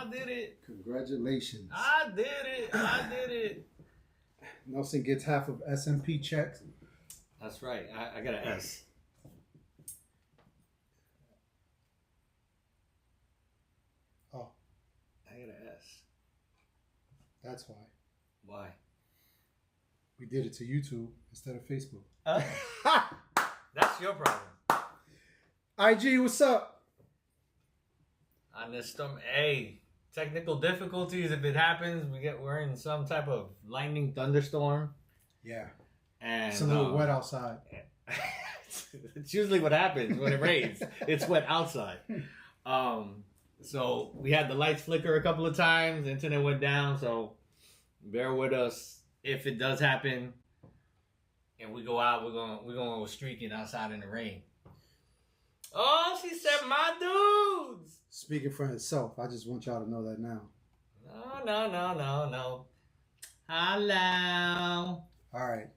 I did it. Congratulations. I did it. Nelson gets half of SMP checks. That's right. I got an S. Oh. I got an S. That's why. Why? We did it to YouTube instead of Facebook. That's your problem. IG, what's up? On this storm, hey, technical difficulties. If it happens, we're in some type of lightning thunderstorm. Yeah. And It's a little wet outside. It's usually what happens when it rains. It's wet outside. So we had the lights flicker a couple of times. Internet went down. So bear with us if it does happen. And we go out. We're going to go streaking outside in the rain. Oh, she said, my dudes. Speaking for himself, I just want y'all to know that now. No. Hello. All right.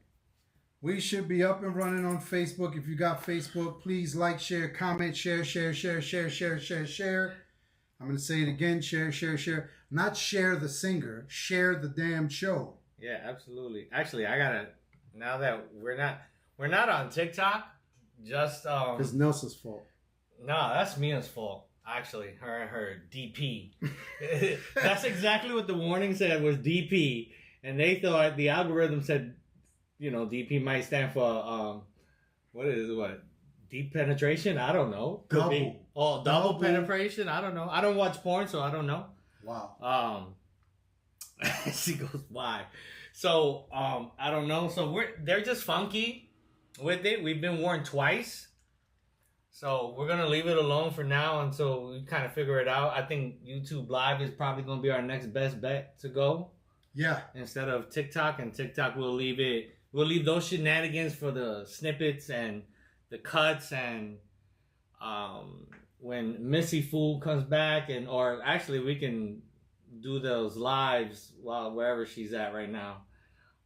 We should be up and running on Facebook. If you got Facebook, please like, share, comment, share. I'm going to say it again. Share. Not share the singer. Share the damn show. Yeah, absolutely. Actually, I got to, now that we're not on TikTok, just It's Nelson's fault. No, that's Mia's fault. Actually, her DP. That's exactly what the warning said was DP, and they thought the algorithm said, DP might stand for what deep penetration? I don't know. Could be. Oh, double penetration? I don't know. I don't watch porn, so I don't know. Wow. She goes, why? So I don't know. So they're just funky with it. We've been warned twice. So we're going to leave it alone for now until we kind of figure it out. I think YouTube Live is probably going to be our next best bet to go. Yeah. Instead of TikTok. And TikTok, we'll leave those shenanigans for the snippets and the cuts and when Missy Fool comes back or actually we can do those lives wherever she's at right now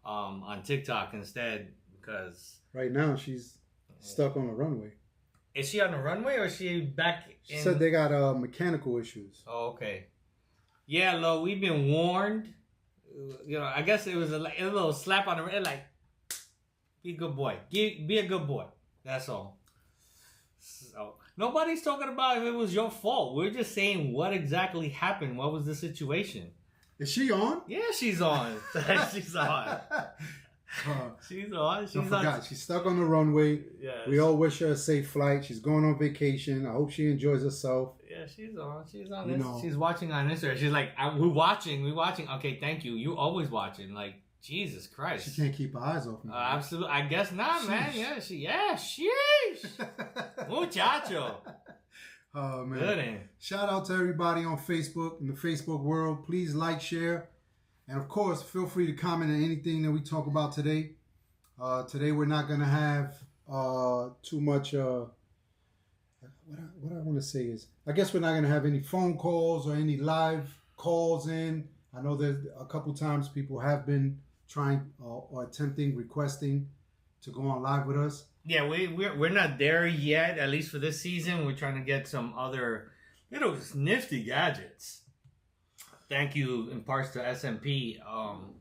on TikTok instead because... Right now she's stuck on the runway. Is she on the runway or is she back in... She said they got mechanical issues. Oh, okay. Yeah, Lo, we've been warned. I guess it was a little slap on the wrist, like, be a good boy. Be a good boy. That's all. So, nobody's talking about if it was your fault. We're just saying what exactly happened. What was the situation? Is she on? Yeah, she's on. She's on. She's on. I forgot. She's stuck on the runway. Yes. We all wish her a safe flight. She's going on vacation. I hope she enjoys herself. Yeah, she's on. She's on this. She's watching on Instagram. She's like, we're watching. Okay, thank you. You always watching. Like, Jesus Christ. She can't keep her eyes off me. Absolutely. I guess not, man. Yeah, sheesh. Muchacho. Oh, man. Good. Shout out to everybody on Facebook, in the Facebook world. Please like, share. And of course, feel free to comment on anything that we talk about today. Today we're not going to have too much. What I want to say is, I guess we're not going to have any phone calls or any live calls in. I know there's a couple times people have been trying or attempting, requesting to go on live with us. Yeah, we're not there yet. At least for this season, we're trying to get some other nifty gadgets. Thank you in parts to SMP,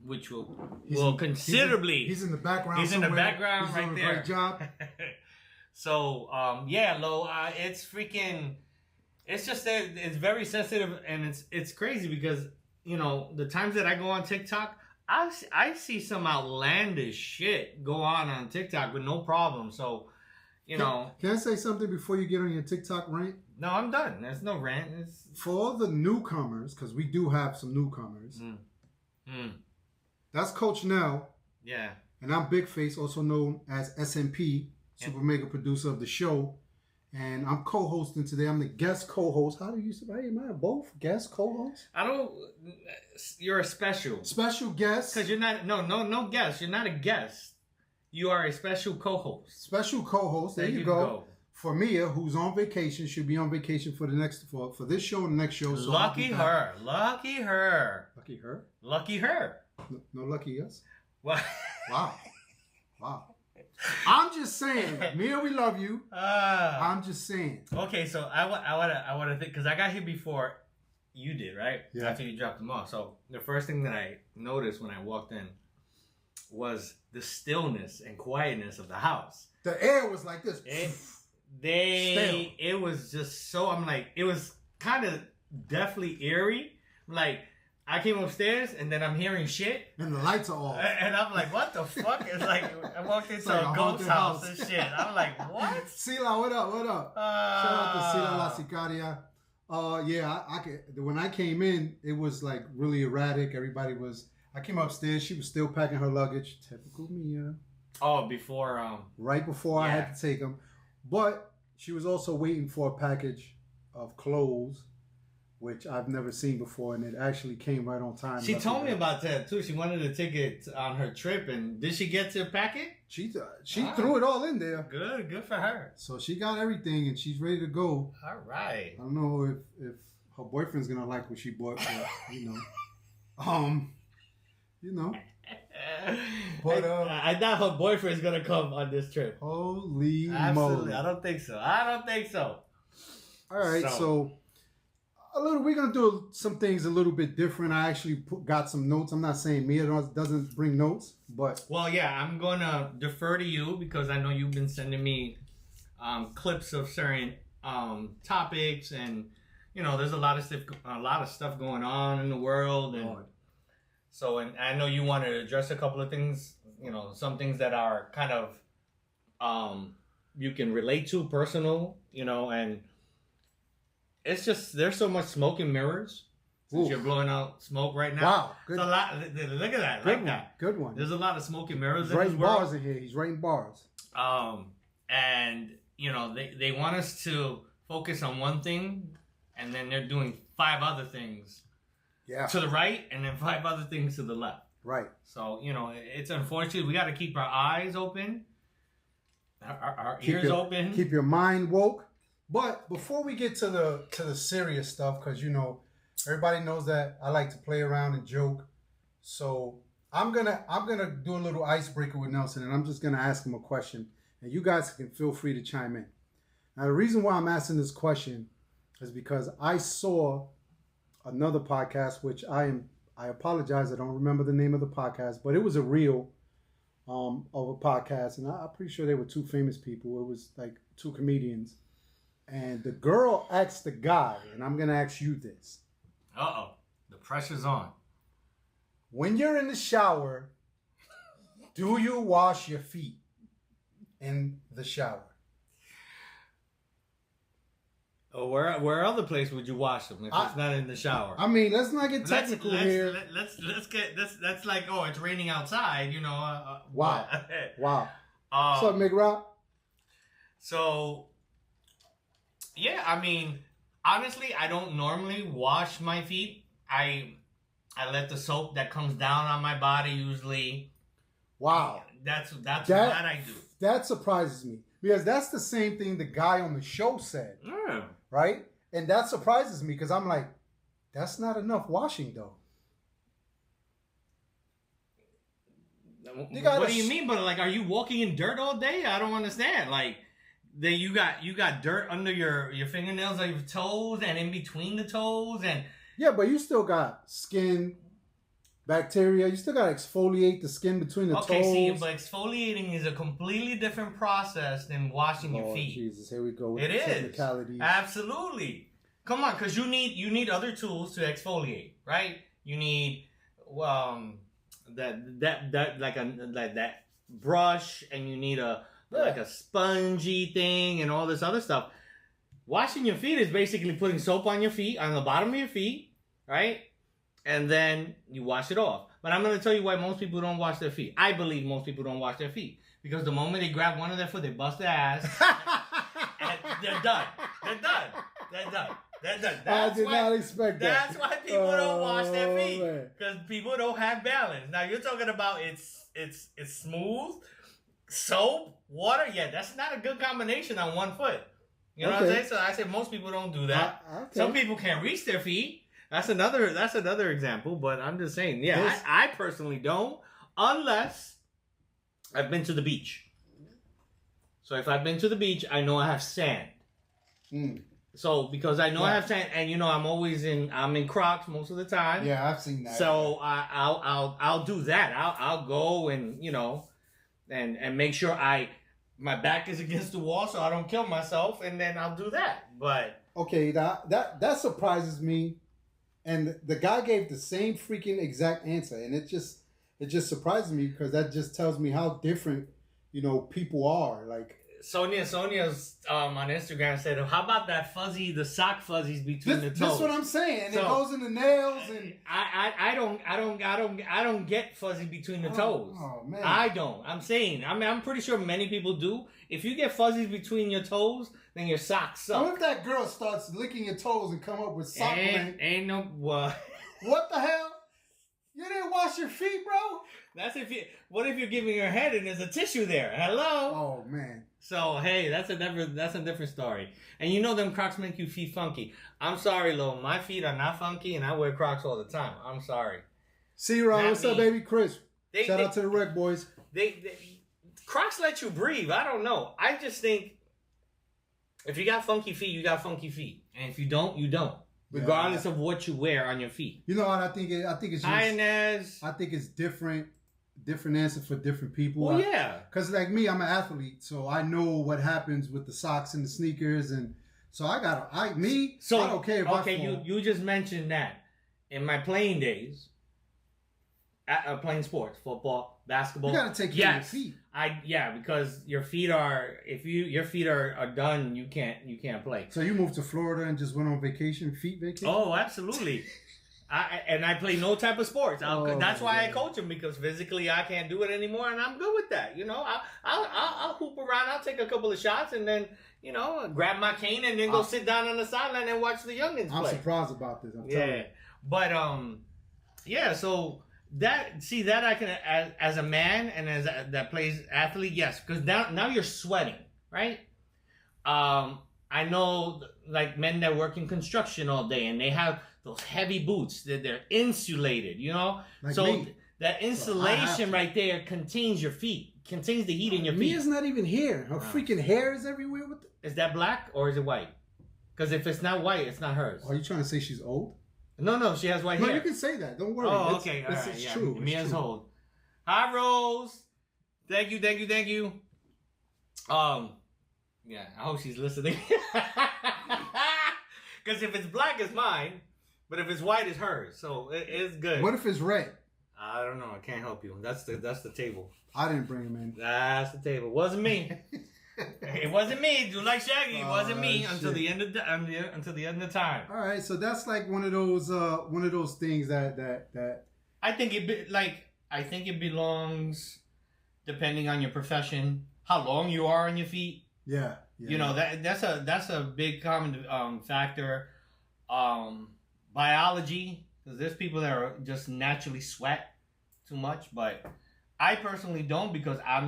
which will considerably... He's in the background. He's in the background he's right doing there. A great job. So, Lo, it's freaking... It's just that it's very sensitive and it's crazy because, the times that I go on TikTok, I see some outlandish shit go on TikTok with no problem. So, Can I say something before you get on your TikTok rant? No, I'm done. There's no rant. For all the newcomers, because we do have some newcomers. That's Coach Nell. Yeah. And I'm Big Face, also known as SMP, Super Mega Producer of the show. And I'm co-hosting today. I'm the guest co-host. How do you say? Am I both guest co-host? You're a special guest. Because you're not. No guest. You're not a guest. You are a special co-host. Special co-host. There you go. For Mia, who's on vacation, should be on vacation for the next for this show and the next show. So Lucky her. Lucky her. Lucky her. Lucky her. No lucky us. What? Wow. I'm just saying, Mia, we love you. I'm just saying. Okay, so I want to think because I got here before you did, right? Yeah. After you dropped them off. So the first thing that I noticed when I walked in was the stillness and quietness of the house. The air was like this. It was just so, I'm like, it was kind of deathly eerie. Like, I came upstairs and then I'm hearing shit. And the lights are off. And I'm like, what the fuck? It's like, I walked into like a a ghost haunted house house. and shit. I'm like, what? Sila, what up? What up? Shout out to Sila La Sicaria. Yeah, I could, when I came in, it was like really erratic. Everybody was, I came upstairs. She was still packing her luggage. Typical Mia. Oh, before, Right before I had to take them. But she was also waiting for a package of clothes, which I've never seen before, and it actually came right on time. she told me about that too. She wanted a ticket on her trip, and did she get to pack it? She threw it all in there. Good for her. So she got everything, and she's ready to go. All right. I don't know if her boyfriend's gonna like what she bought, but you know. But I doubt her boyfriend's gonna come on this trip. Holy Absolutely, moly! I don't think so. All right, so we're gonna do some things a little bit different. I actually got some notes. I'm not saying Mia doesn't bring notes, but well, yeah, I'm gonna defer to you because I know you've been sending me clips of certain topics, and there's a lot of stuff going on in the world, and so I know you want to address a couple of things. Some things that are kind of you can relate to, personal, and. It's just there's so much smoke and mirrors. Since you're blowing out smoke right now. Wow, good. It's a lot. Look at that. Good like one. that. Good one. There's a lot of smoke and mirrors. He's writing bars in here. He's writing bars. And they want us to focus on one thing, and then they're doing 5 other things. Yeah. To the right, and then 5 other things to the left. Right. So it's unfortunate. We got to keep our eyes open, our ears open. Keep your mind woke. But before we get to the serious stuff, because everybody knows that I like to play around and joke, so I'm gonna do a little icebreaker with Nelson, and I'm just gonna ask him a question, and you guys can feel free to chime in. Now, the reason why I'm asking this question is because I saw another podcast, which I apologize, I don't remember the name of the podcast, but it was a reel of a podcast, and I'm pretty sure they were 2 famous people. It was like 2 comedians. And the girl asked the guy, and I'm going to ask you this. Uh-oh. The pressure's on. When you're in the shower, do you wash your feet in the shower? Oh, where other place would you wash them if it's not in the shower? I mean, let's not get technical here. That's like, oh, it's raining outside, Wow. Wow. What's up, McRock? So... yeah, I mean, honestly, I don't normally wash my feet. I let the soap that comes down on my body usually. Wow. That's what I do. That surprises me because that's the same thing the guy on the show said. Right? And that surprises me because I'm like, that's not enough washing though. What do you mean? But like, are you walking in dirt all day? I don't understand. Like, then you got dirt under your fingernails, like your toes, and in between the toes, and yeah, but you still got skin, bacteria. You still got to exfoliate the skin between the toes. Okay, see, but exfoliating is a completely different process than washing your feet. Jesus, here we go with the technicalities. Absolutely. Come on, because you need other tools to exfoliate, right? You need that brush, and you need like a spongy thing and all this other stuff. Washing your feet is basically putting soap on your feet, on the bottom of your feet, right? And then you wash it off. But I'm going to tell you why most people don't wash their feet. I believe most people don't wash their feet. Because the moment they grab one of their foot, they bust their ass. And they're done. I did not expect that. That's why people don't wash their feet. Because people don't have balance. Now, you're talking about it's smooth. Soap, water, yeah, that's not a good combination on one foot. You know what I'm saying? So I said most people don't do that. Some people can't reach their feet. That's another example, but I'm just saying, yeah, I personally don't, unless I've been to the beach. So if I've been to the beach, I know I have sand. So because I know I Yeah. have time, and I'm I'm in Crocs most of the time. Yeah, I've seen that. So I'll do that. I'll go and and make sure my back is against the wall so I don't kill myself, and then I'll do that. But Okay, that surprises me, and the guy gave the same freaking exact answer, and it just surprises me because that just tells me how different people are. Like Sonia's on Instagram said, "How about the sock fuzzies between the toes?" This is what I'm saying, and So- it goes in the nails and. I don't get fuzzy between the toes. Oh man! I don't. I'm saying. I'm pretty sure many people do. If you get fuzzies between your toes, then your socks suck. What if that girl starts licking your toes and come up with sock length? Ain't no what. What the hell? You didn't wash your feet, bro? That's if you. What if you're giving your head and there's a tissue there? Hello. Oh man! So hey, that's a different story. And them Crocs make you feet funky. I'm sorry, Lo. My feet are not funky, and I wear Crocs all the time. I'm sorry. See, Ron, Not what's up, me. baby? Chris. They- Shout they- out to the Rec Boys. Crocs let you breathe. I don't know. I just think if you got funky feet, you got funky feet, and if you don't, you don't. Regardless of what you wear on your feet. You know what? I think it's just, Inez. I think it's different answer for different people. Well, yeah. Because like me, I'm an athlete, so I know what happens with the socks and the sneakers, and so I don't care if I fall. you just mentioned that in my playing days, playing sports, football, basketball. You gotta take care of your yes, feet. because your feet are your feet are done, you can't play. So you moved to Florida and just went on vacation, feet vacation? Oh, absolutely. I play no type of sports. That's why I God. coach them, because physically I can't do it anymore, and I'm good with that. I'll hoop around. I'll take a couple of shots, and then grab my cane and then go sit down on the sideline and watch the youngins I'm play. surprised about this. I'm telling you. But so that I can as a man and as that plays athlete, yes, because now you're sweating, right? I know like men that work in construction all day and they have those heavy boots that they're insulated, Like so me. that insulation right there contains your feet, contains the heat in your feet. Mia's not even here. Her freaking hair is everywhere. Is that black or is it white? Because if it's not white, it's not hers. Are you trying to say she's old? No, she has white No, hair. you can say that. Don't worry. Oh, It's- okay. All This right. is Yeah. true. It's Mia's true. old. Hi, Rose. Thank you. Yeah, I hope she's listening. Because if it's black, it's mine. But if it's white, it's hers. So it's good. What if it's red? I don't know. I can't help you. That's the table. I didn't bring him in. That's the table. Wasn't me. It wasn't me. Do like Shaggy. It wasn't me until shit. the end of until the end of time. All right, so that's like one of those things that I think it belongs depending on your profession, how long you are on your feet. yeah. That's a big common factor. Biology, because there's people that are just naturally sweat too much, but I personally don't, because I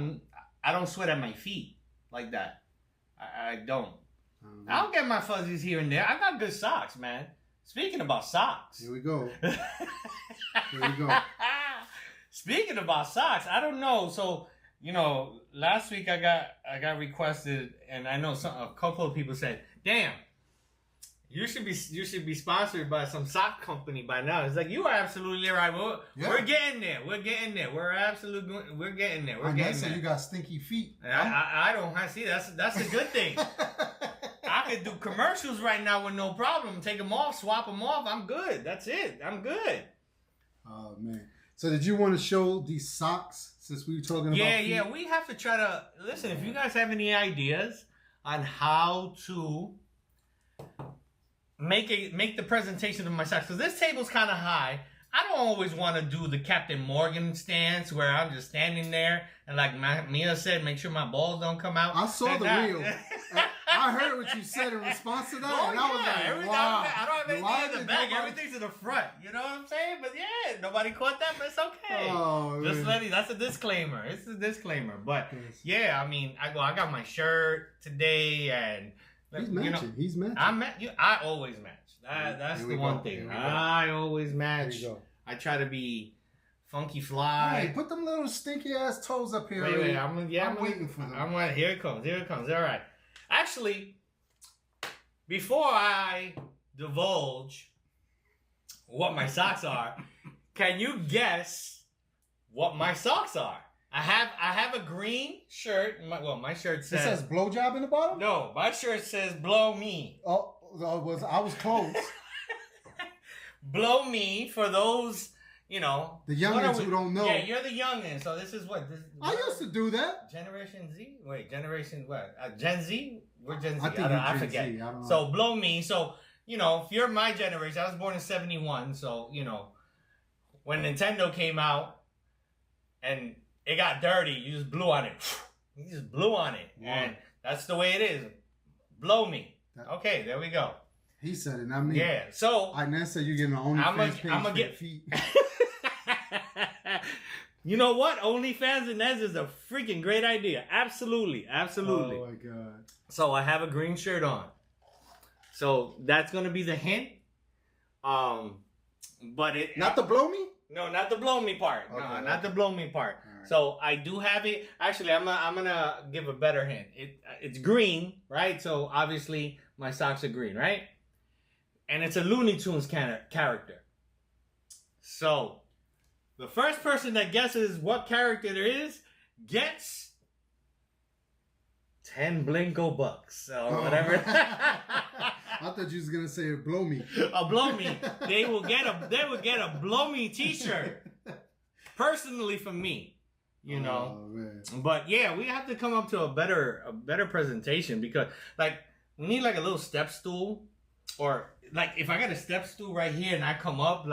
don't sweat at my feet like that. I don't. I'll get my fuzzies here and there. I got good socks, man. Speaking about socks. Here we go. Here we go. Speaking about socks, I don't know. So, last week I got requested, and I know a couple of people said, "Damn, you should be sponsored by some sock company by now." It's like, you are absolutely right. We're getting there. We're getting there. We're getting there. I guess you got stinky feet. I don't. I see. That's a good thing. I could do commercials right now with no problem. Take them off, swap them off. I'm good. That's it. I'm good. Oh man. So did you want to show these socks since we were talking about feet? Yeah. We have to try to listen. If you guys have any ideas on how to make the presentation of my socks, because this table's kind of high. I don't always want to do the Captain Morgan stance where I'm just standing there and, like Mia said, make sure my balls don't come out. I saw the reel. I heard what you said in response to that, and I was like, wow. I don't have anything Why in the did back. nobody- Everything's in the front. You know what I'm saying? But yeah, nobody caught that, but it's okay. Oh, Just man. that's a disclaimer. It's a disclaimer. But Yes. yeah, I mean, I got my shirt today, and He's matching. He's matching. I always match. That's Here the we one go. thing. Here we go. I always There match. you go. I try to be funky All fly. right, put them little stinky ass toes up here. Wait, I'm waiting for them. Here it comes. All right. Actually, before I divulge what my socks are, can you guess what my socks are? I have a green shirt. My shirt says. It says blowjob in the bottom? No, my shirt says blow me. Oh, I was close. Blow me for those, The youngins who don't know. Yeah, you're the youngin. So this is what? I used to do that. Generation Z? Wait, Generation what? Gen Z? We're Gen Z. I forget. Z. I don't know. So blow me. So, if you're my generation, I was born in 71. So, when Nintendo came out and it got dirty, you just blew on it. You just blew on it. Wow. And that's the way it is. Blow me. Okay, there we go. He said it, not me. Yeah, so I never said you're getting an OnlyFans page I'm for gonna your get feet. You know what? OnlyFans and Nez is a freaking great idea. Absolutely. Oh my god. So I have a green shirt on. So that's gonna be the hint. But it Not the blow me? No, not the blow me part. Okay, not the blow me part. Right. So I do have it. Actually, I'm gonna give a better hint. It's green, right? So obviously my socks are green, right? And it's a Looney Tunes character. So the first person that guesses what character there is gets 10 Blinko bucks or whatever. I thought you was gonna say blow me. A blow me. They will get a blow me T-shirt personally from me. Oh, man. But yeah, we have to come up to a better presentation because we need like a little step stool, or like if I got a step stool right here and I come up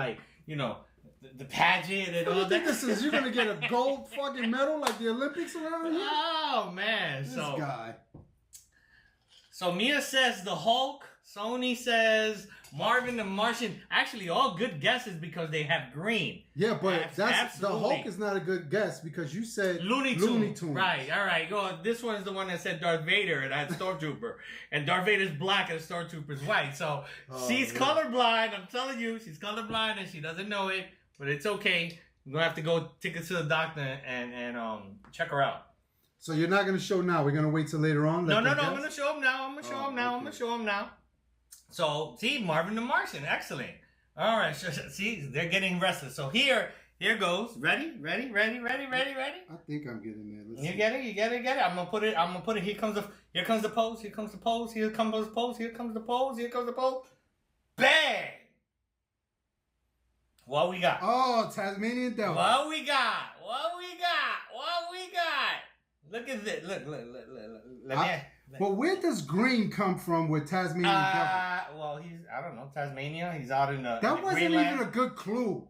the pageant and What do all you think that. this is? You're gonna get a gold fucking medal like the Olympics around here? Oh man, This guy. So Mia says the Hulk. Sony says Marvin the Martian. Actually, all good guesses because they have green. Yeah, but the Absolutely. Hulk is not a good guess because you said Looney Tunes. Tunes. Right, all right. Go on. This one's the one that said Darth Vader and I had Stormtrooper. And Darth Vader's black and Stormtrooper's white. So she's colorblind. I'm telling you, she's colorblind and she doesn't know it. But it's okay. We're going to have to go take her to the doctor and check her out. So you're not going to show now. We're going to wait till later on. No. I'm going to show him now. I'm going to show him now. So, see, Marvin the Martian. Excellent. All right. See, they're getting restless. So here goes. Ready? I think I'm getting there. Let's You see. get it. I'm gonna put it. Here comes the pose. Here comes the pose. Here comes the pose. Bang! What we got? Oh, Tasmanian Devil. What we got? Look at this. Look. Let me. But where does green come from with Tasmanian Devil? Well, I don't know, Tasmania. He's out in the. That wasn't Greenland. even a good clue.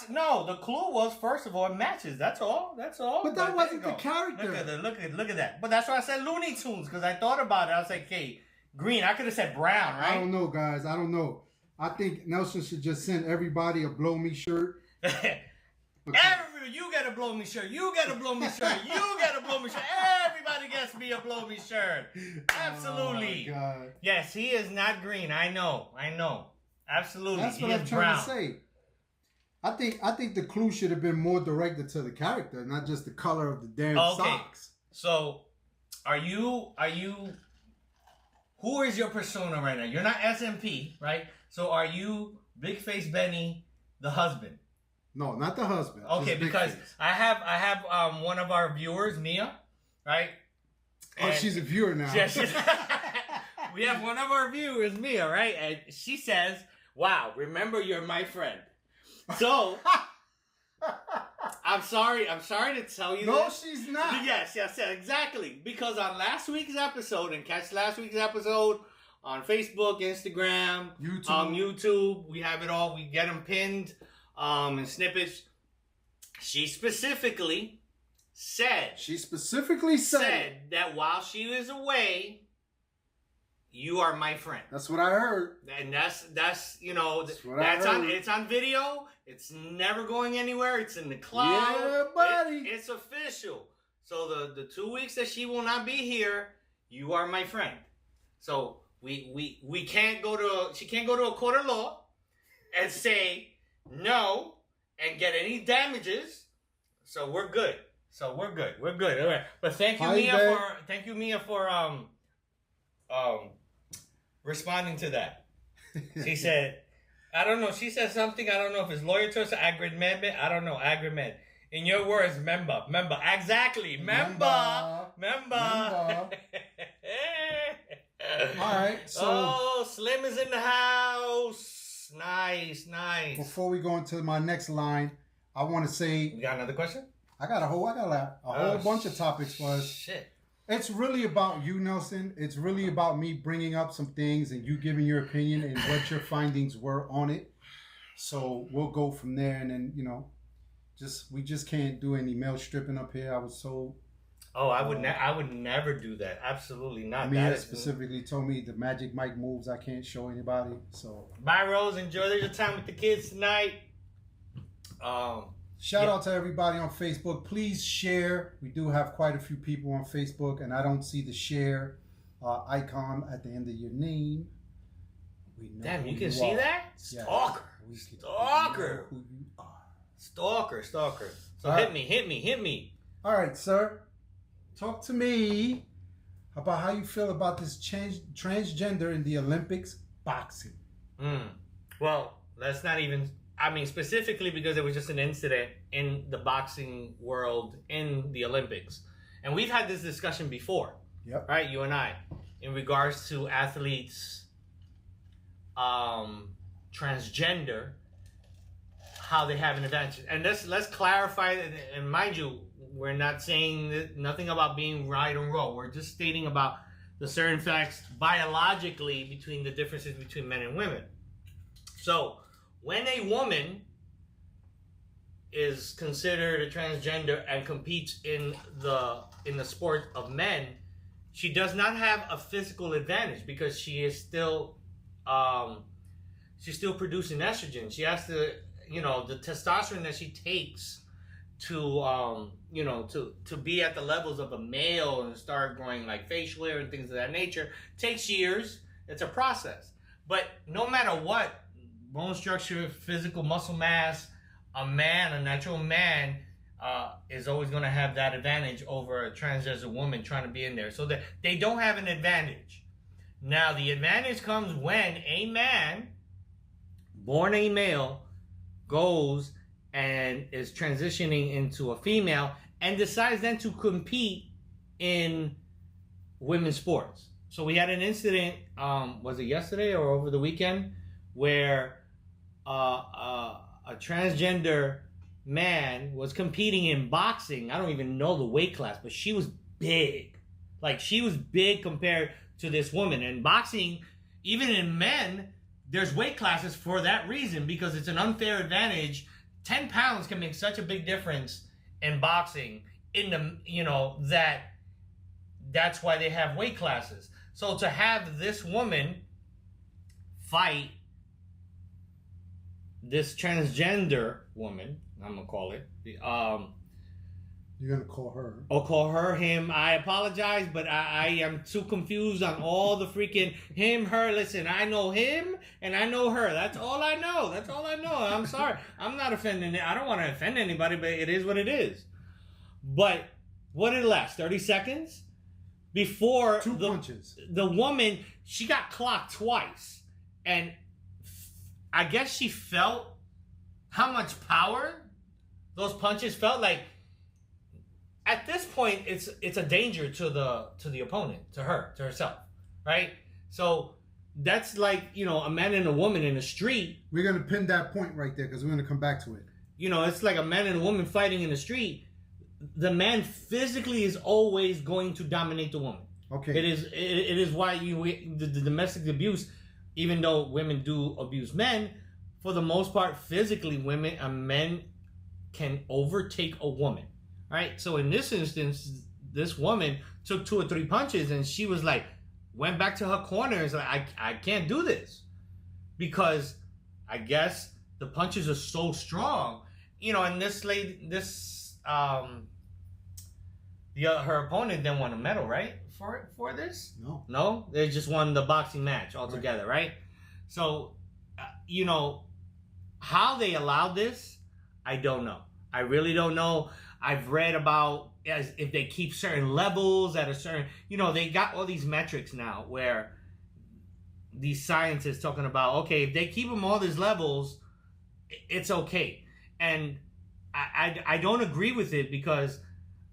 No, the clue was first of all it matches. That's all. But that wasn't the character. Look at that. But that's why I said Looney Tunes because I thought about it. I was like, hey, green. I could have said brown, right? I don't know, guys. I don't know. I think Nelson should just send everybody a blow me shirt. You gotta blow me shirt. You gotta blow me shirt. Everybody gets me a blow me shirt. Absolutely. Oh, my God. Yes, he is not green. I know. Absolutely. That's what he I'm is trying brown. to say. I think the clue should have been more directed to the character, not just the color of the damn socks. So, are you? Who is your persona right now? You're not SMP, right? So, are you Big Face Benny, the husband? No, not the husband. Okay, just Big because Face. I have one of our viewers, Mia, right? Oh, she's a viewer now. Yeah, we have one of our viewers, Mia, right? And she says, "Wow, remember you're my friend." So I'm sorry to tell you No, this. she's not. Yes, exactly. Because on last week's episode, and catch last week's episode on Facebook, Instagram, YouTube, we have it all. We get them pinned in snippets. She specifically said that while she was away, you are my friend. That's what I heard. And that's it's on video. It's never going anywhere. It's in the cloud. Yeah, buddy. It's official. So the 2 weeks that she will not be here, you are my friend. So we can't go to she can't go to a court of law and say no and get any damages. So we're good. We're good. All right. But thank you, Mia, for responding to that. She said, I don't know. She said something. I don't know if it's lawyer choice or agreement. I don't know. Agreement. In your words, member. Exactly. Member. All right. So, oh, Slim is in the house. Nice. Before we go into my next line, I want to say, You got another question? I got a whole bunch of topics for us. Shit. It's really about you, Nelson. It's really about me bringing up some things and you giving your opinion and what your findings were on it. So we'll go from there, and then we just can't do any male stripping up here. I was so. Oh, I would never do that. Absolutely not. Mia specifically told me the Magic Mike moves I can't show anybody. So bye, Rose. Enjoy your time with the kids tonight. Shout out to everybody on Facebook. Please share. We do have quite a few people on Facebook, and I don't see the share icon at the end of your name. Damn, you can see that? Stalker. Yeah, Stalker. Who you are. Stalker. So All hit me. All right, sir. Talk to me about how you feel about this transgender in the Olympics boxing. Well, that's not even... I mean, specifically because it was just an incident in the boxing world in the Olympics. And we've had this discussion before, yep. Right? You and I, in regards to athletes, transgender, how they have an advantage. And let's clarify, and mind you, we're not saying nothing about being right or wrong. We're just stating about the certain facts biologically between the differences between men and women. So, when a woman is considered a transgender and competes in the sport of men, she does not have a physical advantage because she is still she's still producing estrogen. She has to, the testosterone that she takes to to be at the levels of a male and start growing like facial hair and things of that nature takes years. It's a process. But no matter what, bone structure, physical muscle mass, a natural man, is always going to have that advantage over a transgender woman trying to be in there. So that they don't have an advantage. Now, the advantage comes when a man, born a male, goes and is transitioning into a female and decides then to compete in women's sports. So we had an incident, was it yesterday or over the weekend, where a transgender man was competing in boxing. I don't even know the weight class, but she was big. Like, she was big compared to this woman. And boxing, even in men, there's weight classes for that reason, because it's an unfair advantage. 10 pounds can make such a big difference in boxing. That's why they have weight classes. So to have this woman fight this transgender woman, I'm gonna call it. You're gonna call her? I'll call her him. I apologize, but I am too confused on all the freaking him, her. Listen, I know him and I know her. That's all I know. I'm sorry. I'm not offending. I don't want to offend anybody, but it is what it is. But what did it last? 30 seconds before two punches. The woman, she got clocked twice, and I guess she felt how much power those punches felt. Like, at this point, it's a danger to the opponent, to herself, right? So that's like, a man and a woman in the street. We're gonna pin that point right there because we're gonna come back to it. It's like a man and a woman fighting in the street. The man physically is always going to dominate the woman. Okay. It is why the domestic abuse. Even though women do abuse men, for the most part, physically, men can overtake a woman, right? So in this instance, this woman took 2 or 3 punches, and she was like, went back to her corner and was like, I can't do this, because I guess the punches are so strong, and her opponent didn't win a medal, right? For this? No, they just won the boxing match altogether, right? So, how they allowed this, I don't know. I really don't know. I've read about if they keep certain levels at a certain, they got all these metrics now where these scientists talking about, okay, if they keep them all these levels, it's okay. And I don't agree with it, because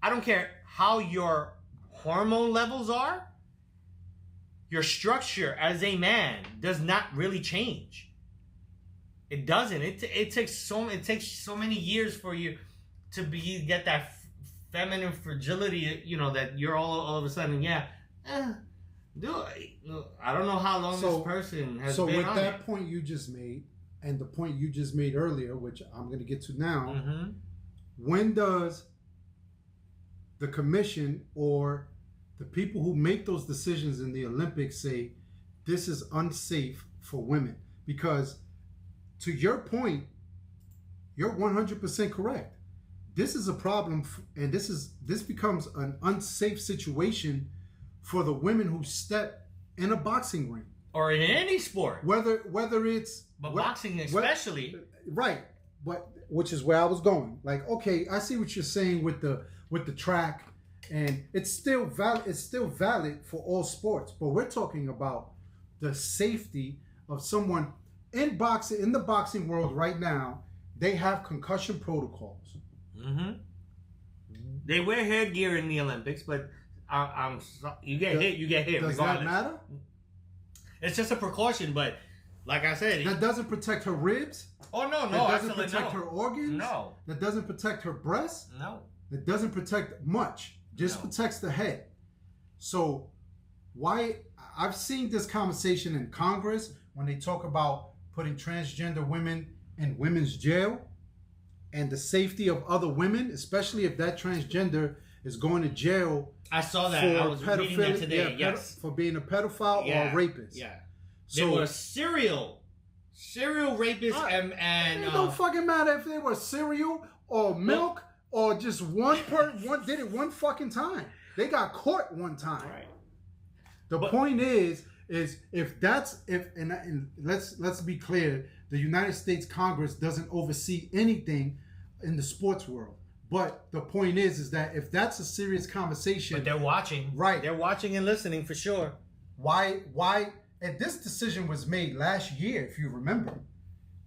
I don't care how your hormone levels are, your structure as a man does not really change. It doesn't. It takes so many years for you to get that feminine fragility, that you're all of a sudden, dude, I don't know how long this person has been on. So with that point you just made, and the point you just made earlier, which I'm going to get to now, when does the commission or the people who make those decisions in the Olympics say this is unsafe for women? Because to your point, you're 100% correct. This is a problem, and this becomes an unsafe situation for the women who step in a boxing ring or in any sport. Whether it's boxing especially, right? But which is where I was going. Like, okay, I see what you're saying with the track, and it's still valid. It's still valid for all sports, but we're talking about the safety of someone in boxing. In the boxing world right now, they have concussion protocols. They wear headgear in the Olympics, but you get hit. You get hit. Does regardless. That matter? It's just a precaution, but like I said, that doesn't protect her ribs. Oh no, that doesn't protect her organs. No, that doesn't protect her breasts. No, that doesn't protect much. Just protects the head. So why? I've seen this conversation in Congress when they talk about putting transgender women in women's jail and the safety of other women, especially if that transgender is going to jail. I saw that. I was reading that today. Yes, for being a pedophile or a rapist. Yeah, so, they were serial rapists, and it don't fucking matter if they were cereal or milk or just one did it one fucking time. They got caught one time. Right. The point is if let's be clear, the United States Congress doesn't oversee anything in the sports world. But the point is that if that's a serious conversation, but they're watching, right? They're watching and listening for sure. Why? And this decision was made last year, if you remember,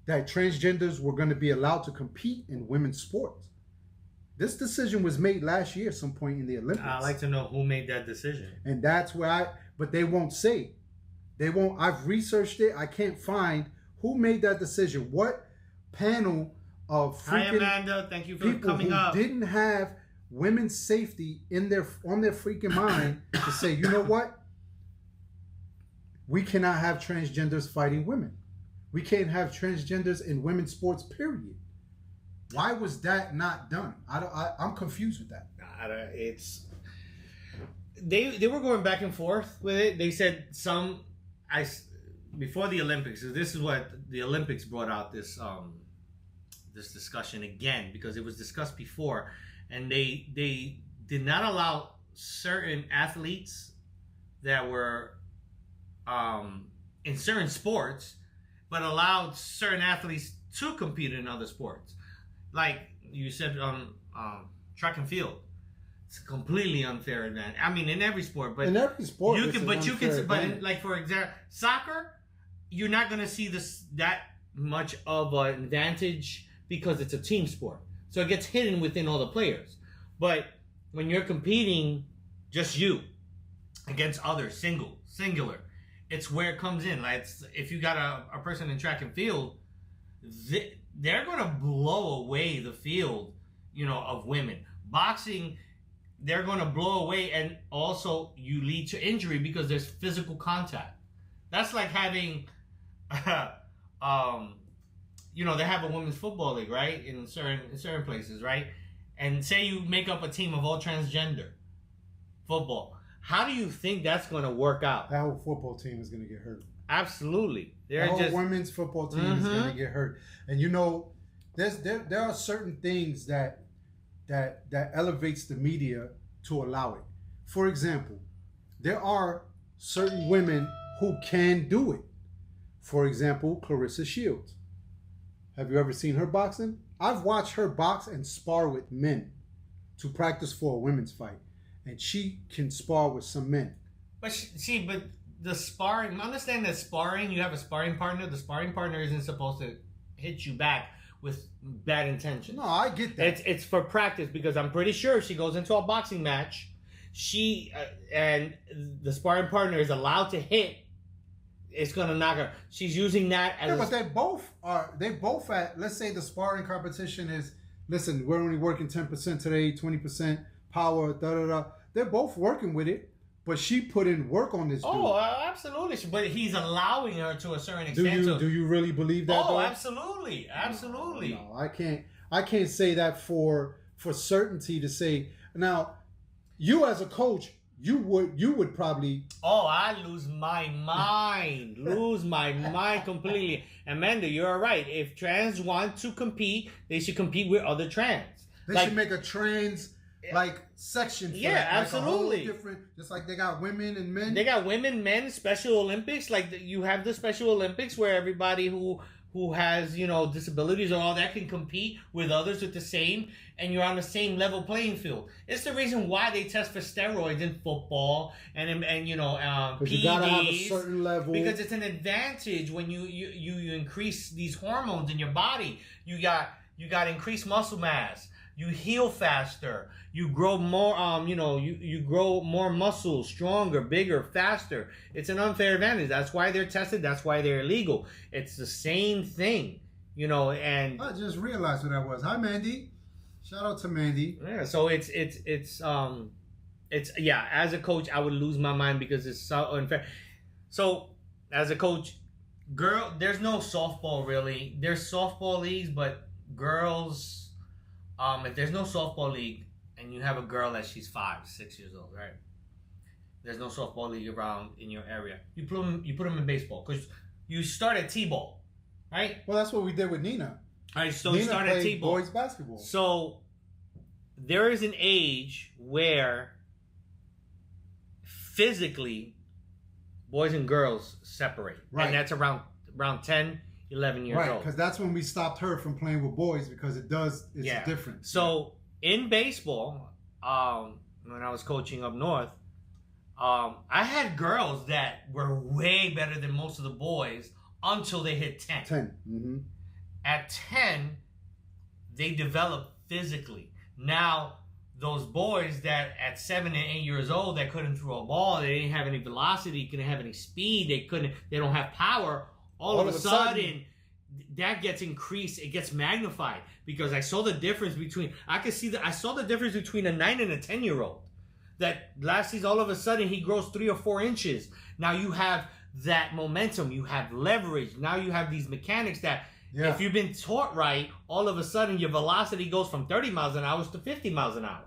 that transgenders were going to be allowed to compete in women's sports. This decision was made last year, some point in the Olympics. I'd like to know who made that decision. And that's where but they won't say. They won't. I've researched it. I can't find who made that decision. What panel of freaking Hi Amanda, thank you for coming up. Didn't have women's safety on their freaking mind to say, you know what? We cannot have transgenders fighting women. We can't have transgenders in women's sports, period. Why was that not done? I'm confused with that. They were going back and forth with it. They said before the Olympics. This is what the Olympics brought out this discussion again, because it was discussed before, and they did not allow certain athletes that were in certain sports, but allowed certain athletes to compete in other sports. Like you said, track and field. It's completely unfair advantage. I mean, in every sport, but in every sport, like for example, soccer, you're not going to see that much of an advantage because it's a team sport, so it gets hidden within all the players. But when you're competing, just you against others, singular, it's where it comes in. Like if you got a person in track and field, they're going to blow away the field, of women. Boxing, they're going to blow away, and also you lead to injury because there's physical contact. That's like having, they have a women's football league, right? In certain places, right? And say you make up a team of all transgender football. How do you think that's going to work out? That whole football team is going to get hurt. Absolutely. The whole women's football team is going to get hurt. And there are certain things that elevates the media to allow it. For example, there are certain women who can do it. For example, Clarissa Shields. Have you ever seen her boxing? I've watched her box and spar with men to practice for a women's fight. And she can spar with some men. But but the sparring. Understand that sparring, you have a sparring partner. The sparring partner isn't supposed to hit you back with bad intentions. No, I get that. It's for practice, because I'm pretty sure she goes into a boxing match, she and the sparring partner is allowed to hit. It's gonna knock her. She's using that as. Yeah, but they both are. They both at. Let's say the sparring competition is. Listen, we're only working 10% today, 20% power. Da da da. They're both working with it, but she put in work on this. Oh, absolutely. But he's allowing her to a certain extent. Do you really believe that? Oh, though? absolutely. No, I can't say that for certainty to say. Now, you as a coach, you would probably. Oh, I lose my mind. Lose my mind completely. Amanda, you're right. If trans want to compete, they should compete with other trans. They should make a trans section. For absolutely. A whole different, just like they got women and men. They got women, men, Special Olympics. Like you have the Special Olympics where everybody who has, disabilities or all that can compete with others with the same, and you're on the same level playing field. It's the reason why they test for steroids in football and PEDs. You gotta have a certain level, because it's an advantage when you increase these hormones in your body. You got increased muscle mass. You heal faster. You grow more. You grow more muscle, stronger, bigger, faster. It's an unfair advantage. That's why they're tested. That's why they're illegal. It's the same thing, And I just realized who that was. Hi, Mandy. Shout out to Mandy. Yeah. So it's As a coach, I would lose my mind because it's so unfair. So as a coach, there's no softball really. There's softball leagues, but girls. If there's no softball league and you have a girl that she's 5, 6 years old, right? There's no softball league around in your area. You put them in baseball because you start at T-ball, right? Well, that's what we did with Nina. All right, so Nina you start at T-ball. Boys basketball. So there is an age where physically boys and girls separate, right? And that's around 10. 11 years old. Right, because that's when we stopped her from playing with boys because it's different. So in baseball, when I was coaching up north, I had girls that were way better than most of the boys until they hit 10. 10. Mm-hmm. At 10, they developed physically. Now, those boys that at 7 and 8 years old that couldn't throw a ball, they didn't have any velocity, couldn't have any speed, they don't have power. All of a sudden, that gets increased. It gets magnified because I saw the difference between. I saw the difference between a 9 and a 10-year-old. That last season, all of a sudden, he grows 3 or 4 inches. Now you have that momentum. You have leverage. Now you have these mechanics that, if you've been taught right, all of a sudden your velocity goes from 30 miles an hour to 50 miles an hour.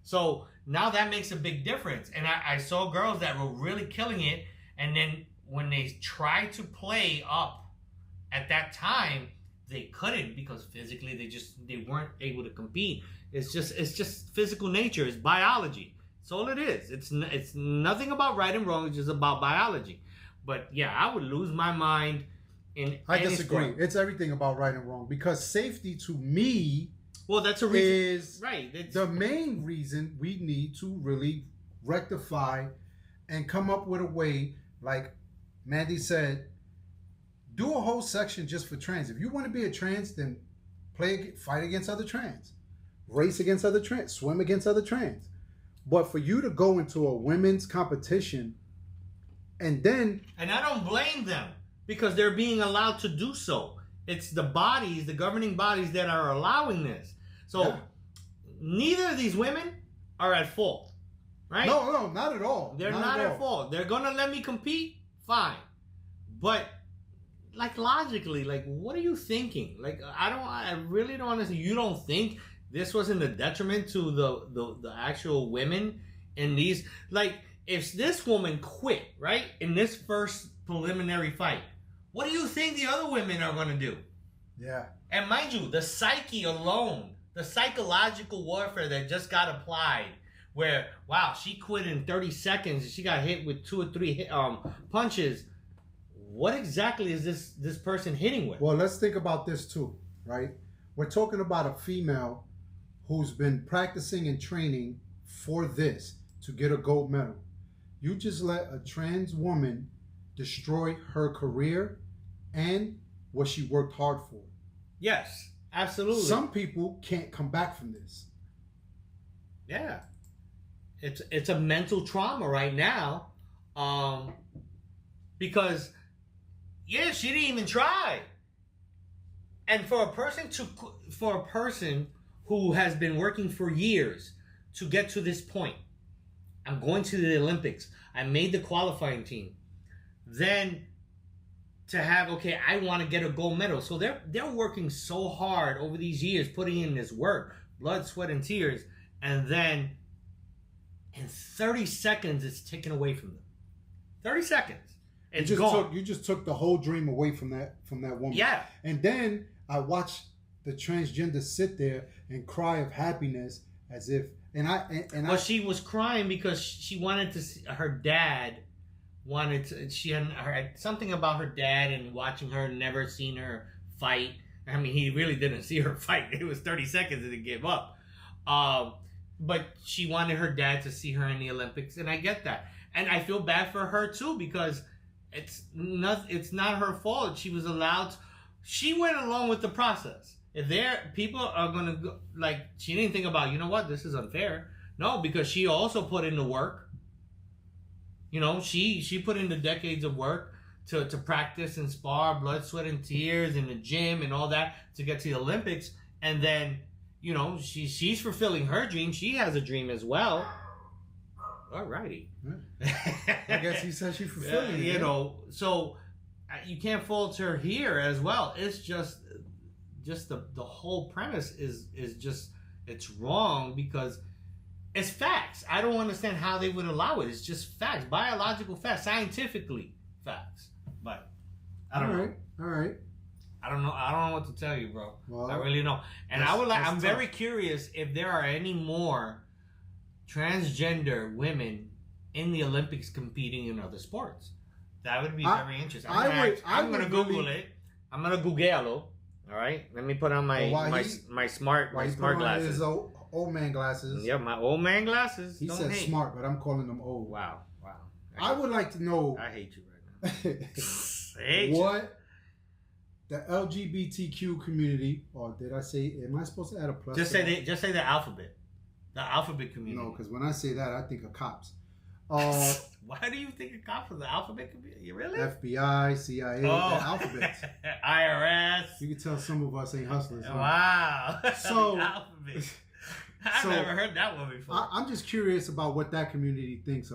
So now that makes a big difference. And I saw girls that were really killing it, and then when they tried to play up at that time, they couldn't because physically they weren't able to compete. It's just physical nature. It's biology. That's all it is. It's nothing about right and wrong. It's just about biology. But yeah, I would lose my mind in. I disagree. It's everything about right and wrong because safety to me. Well, that's a reason. Is right. The main reason we need to really rectify and come up with a way like. Mandy said, do a whole section just for trans. If you want to be a trans, then fight against other trans. Race against other trans. Swim against other trans. But for you to go into a women's competition and then... And I don't blame them because they're being allowed to do so. It's the governing bodies that are allowing this. So neither of these women are at fault, right? No, not at all. They're not at fault. They're going to let me compete. Fine, but logically, what are you thinking? I really don't understand. You don't think this wasn't a detriment to the actual women in these? If this woman quit right in this first preliminary fight, what do you think the other women are going to do? Yeah. And mind you, the psyche alone, the psychological warfare that just got applied. Where, wow, she quit in 30 seconds. She got hit with 2 or 3 punches. What exactly is this person hitting with? Well, let's think about this too, right? We're talking about a female who's been practicing and training for this to get a gold medal. You just let a trans woman destroy her career and what she worked hard for. Yes, absolutely. Some people can't come back from this. Yeah. It's a mental trauma right now. Because yeah, she didn't even try. And for a person who has been working for years to get to this point, I'm going to the Olympics. I made the qualifying team. Then to have, okay, I want to get a gold medal. So they're working so hard over these years, putting in this work, blood, sweat, and tears, and then in 30 seconds it's taken away from them. 30 seconds. It's gone. You just took the whole dream away from that woman. Yeah. And then I watched the transgender sit there and cry of happiness as if she was crying because she wanted to see her dad. She had something about her dad and watching her, never seen her fight. I mean, he really didn't see her fight. It was 30 seconds and he gave up. But she wanted her dad to see her in the Olympics, and I get that. And I feel bad for her too, because it's not her fault. She was allowed. She went along with the process. If people are gonna go, like, she didn't think about, you know what, this is unfair. No, because she also put in the work. You know, she put in the decades of work to practice and spar, blood, sweat, and tears in the gym and all that to get to the Olympics. And then, you know, she's fulfilling her dream. She has a dream as well. Alrighty. I guess he said she's fulfilling it. You know, so you can't fault her here as well. It's just the whole premise is just, it's wrong because it's facts. I don't understand how they would allow it. It's just facts, biological facts, scientifically facts. But I don't know. All right. I don't know. I don't know what to tell you, bro. Well, I really don't. And I'm very curious if there are any more transgender women in the Olympics competing in other sports. That would be very interesting. I'm gonna Google it. I'm gonna Google. All right. Let me put on my smart glasses. His old man glasses. Yeah, my old man glasses. He said smart, but I'm calling them old. Wow. I would like to know. I hate you right now. What the LGBTQ community, or did I say? Am I supposed to add a plus? Just say the alphabet. The alphabet community. No, because when I say that, I think of cops. Why do you think of cops of the alphabet community? Really? FBI, CIA, the alphabet. IRS. You can tell some of us ain't hustlers. Huh? Wow. So, alphabet. I've never heard that one before. I'm just curious about what that community thinks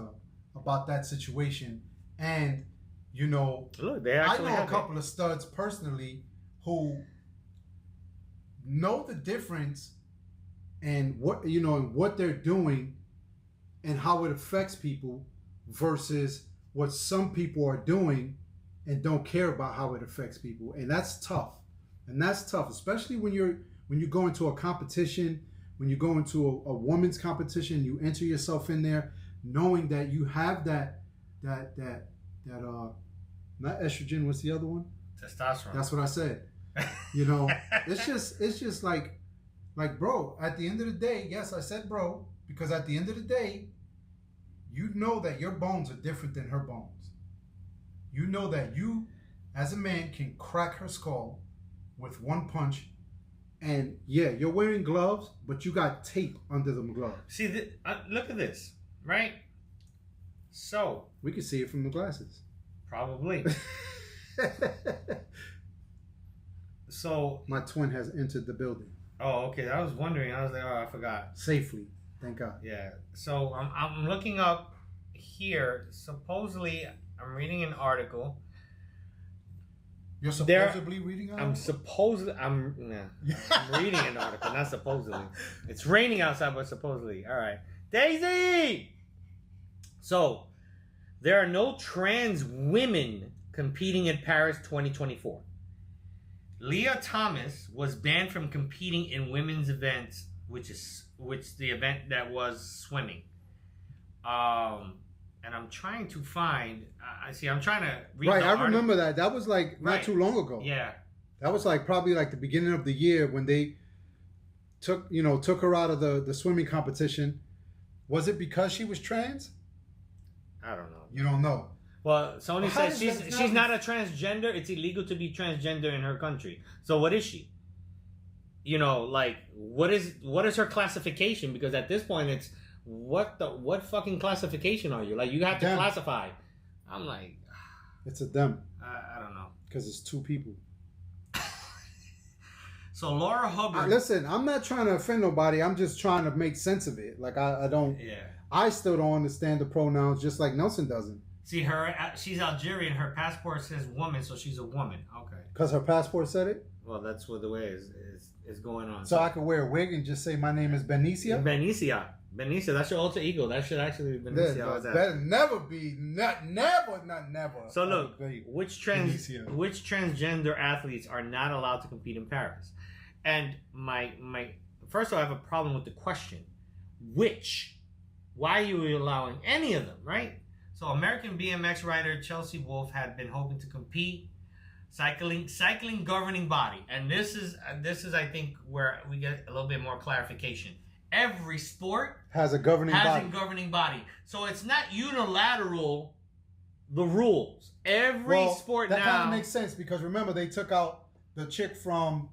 about that situation. And, you know, look, I know a couple of studs personally who know the difference and what they're doing and how it affects people versus what some people are doing and don't care about how it affects people. And that's tough. Especially when you go into a competition, when you go into a woman's competition, you enter yourself in there knowing that you have that not estrogen, what's the other one? Testosterone. That's what I said. You know, it's just like, bro, at the end of the day, yes, I said bro, because at the end of the day, you know that your bones are different than her bones. You know that you, as a man, can crack her skull with one punch. And yeah, you're wearing gloves, but you got tape under them gloves. See, look at this, right? So we can see it from the glasses. Probably. So my twin has entered the building. Oh, okay. I was wondering. I was like, oh, I forgot. Safely, thank God. Yeah. So I'm looking up here. Supposedly, I'm reading an article. You're supposedly reading an article? I'm reading an article, not supposedly. It's raining outside, but supposedly. All right. Daisy! So, there are no trans women competing in Paris 2024. Leah Thomas was banned from competing in women's events, which the event that was swimming. And I'm trying to find. I'm trying to read. Right, I remember that. That was like not too long ago. Yeah, that was like probably like the beginning of the year when they took her out of the swimming competition. Was it because she was trans? I don't know. You don't know. Well, Sony How says does that she's not a transgender. It's illegal to be transgender in her country. So what is she? You know, like what is her classification? Because at this point, it's what fucking classification are you? Like you have to Them. classify. I'm like, It's a them I don't know. because it's two people. So Laura Hubbard. Listen, I'm not trying to offend nobody. I'm just trying to make sense of it. Like I don't. Yeah. I still don't understand the pronouns, just like Nelson doesn't. See she's Algerian. Her passport says woman, so she's a woman. Okay. Because her passport said it. Well, that's what the way is going on. So I could wear a wig and just say my name is Benicia. Benicia, that's your alter ego. That should actually be Benicia. That never be never. So look, which transgender athletes are not allowed to compete in Paris? And my first of all, I have a problem with the question. Which? Why are you allowing any of them, right? So American BMX rider Chelsea Wolfe had been hoping to compete. Cycling governing body. And this is I think where we get a little bit more clarification. Every sport has a governing body. So it's not unilateral the rules. Every sport that now kind of makes sense because remember they took out the chick from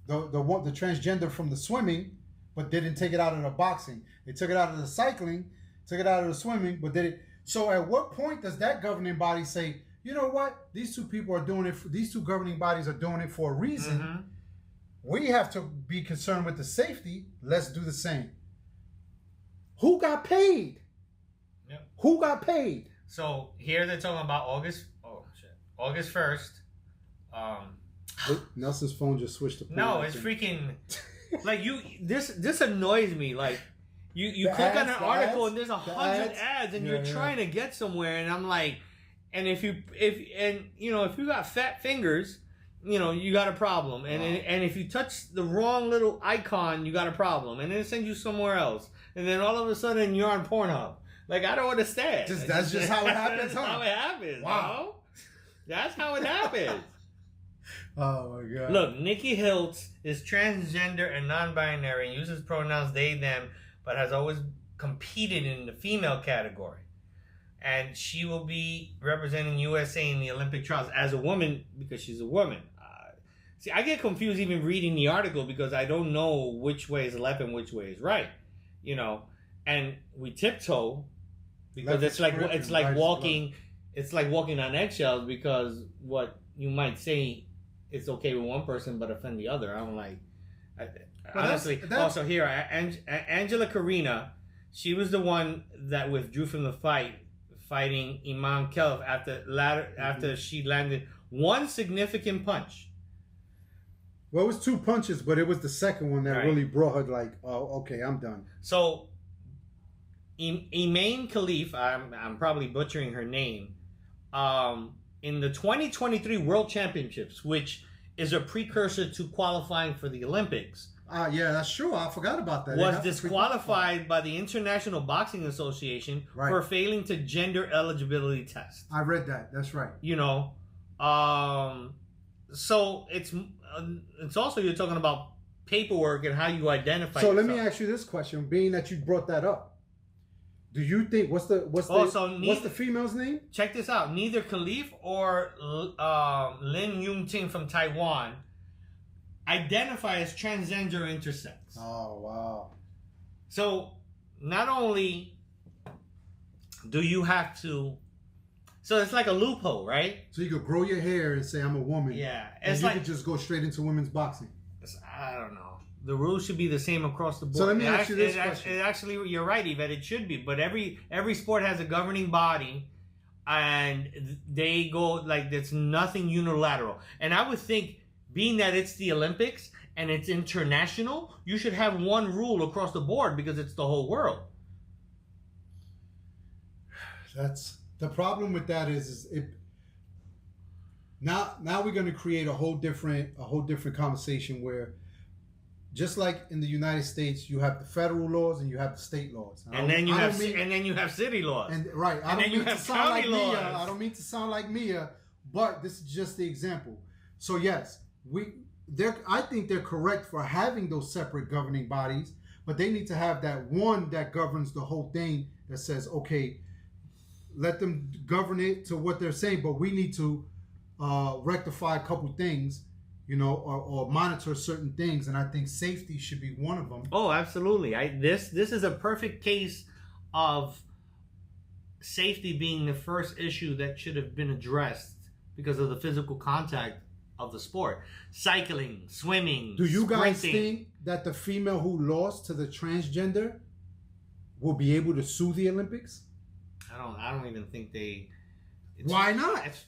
the transgender from the swimming, but didn't take it out of the boxing. They took it out of the cycling, took it out of the swimming, but did it. So at what point does that governing body say, you know what? These two people are doing it. These two governing bodies are doing it for a reason. Mm-hmm. We have to be concerned with the safety. Let's do the same. Who got paid? Yep. Who got paid? So here they're talking about August 1st. Nelson's phone just switched to No, it's freaking like this annoys me. Like you click on an article and there's 100 ads and you're trying to get somewhere and I'm like, and if you got fat fingers, you got a problem. And if you touch the wrong little icon, you got a problem. And then it sends you somewhere else. And then all of a sudden you're on Pornhub. Like, I don't understand. That's just how it happens, That's how it happens. Wow. That's how it happens. Oh, my God. Look, Nikki Hiltz is transgender and non-binary and uses pronouns they, them, but has always competed in the female category. And she will be representing USA in the Olympic trials as a woman because she's a woman. See, I get confused even reading the article because I don't know which way is left and which way is right. And we tiptoe because it's like walking on eggshells because what you might say it's okay with one person but offend the other. I'm like, honestly. Also here, Angela Carina, she was the one that withdrew from the fight. Fighting Iman Khelif after she landed one significant punch. Well, it was two punches, but it was the second one that really brought her like, oh, okay, I'm done. So, Iman Khelif, I'm probably butchering her name, in the 2023 World Championships, which is a precursor to qualifying for the Olympics. Yeah, that's true. I forgot about that. Was disqualified by the International Boxing Association for failing to gender eligibility test. I read that. That's right. So it's also you're talking about paperwork and how you identify. So let me ask you this question: being that you brought that up, do you think what's the female's name? Check this out. Neither Khelif or Lin Yung Ting from Taiwan identify as transgender or intersex. Oh, wow. So not only do you have to, so it's like a loophole, right? So you could grow your hair and say I'm a woman. Yeah. And you could just go straight into women's boxing. I don't know. The rules should be the same across the board. So let me ask you this question. Actually, you're right, Yvette. It should be. But every sport has a governing body and they go, like, there's nothing unilateral. And I would think, being that it's the Olympics and it's international, you should have one rule across the board because it's the whole world. That's the problem with that is it. Now we're going to create a whole different conversation where, just like in the United States, you have the federal laws and you have the state laws, and then you have city laws, and right. I don't mean to sound like Mia. I don't mean to sound like Mia, but this is just the example. So yes. I think they're correct for having those separate governing bodies, but they need to have that one that governs the whole thing that says, okay, let them govern it to what they're saying, but we need to rectify a couple things, or monitor certain things, and I think safety should be one of them. Oh, absolutely. This is a perfect case of safety being the first issue that should have been addressed because of the physical contact of the sport. Cycling, swimming, Do you guys sprinting. think that the female who lost to the transgender will be able to sue the Olympics? I don't even think they. Why not?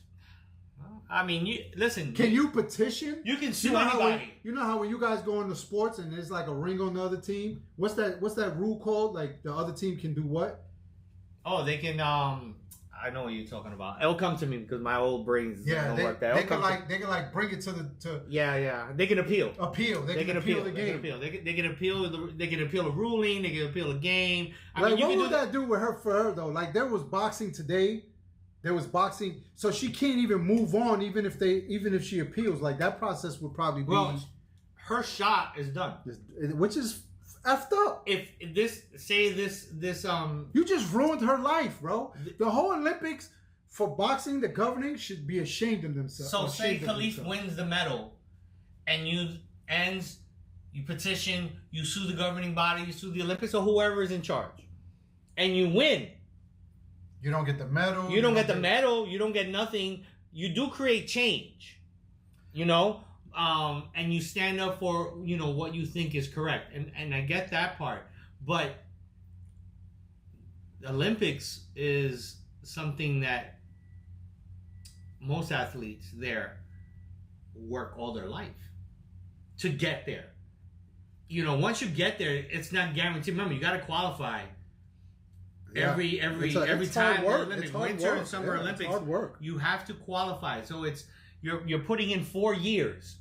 I mean, listen. Can you petition? You can sue how anybody. when you guys go into sports and there's like a ring on the other team? What's that rule called? Like the other team can do what? Oh, they can. I know what you're talking about. It'll come to me because my old brains don't work. They can bring it to. Yeah. They can appeal. They can appeal the game. They can appeal the ruling. They can appeal the game. What would that do with her for her though? Like there was boxing today. There was boxing, so she can't even move on, even if she appeals. Like that process would probably be. Her shot is done, which is effed up. If this you just ruined her life, bro. The whole Olympics for boxing, the governing should be ashamed of themselves. So say Khalif wins the medal, and you petition, you sue the governing body, you sue the Olympics or whoever is in charge, and you win. You don't get the medal. You don't get the medal. You don't get nothing. You do create change, and you stand up for what you think is correct, and I get that part. But the Olympics is something that most athletes there work all their life to get there. Once you get there, it's not guaranteed. Remember, you got to qualify. Yeah. Every it's time hard work. Olympics, It's hard winter work. and summer Olympics, it's hard work. You have to qualify. So it's you're putting in 4 years,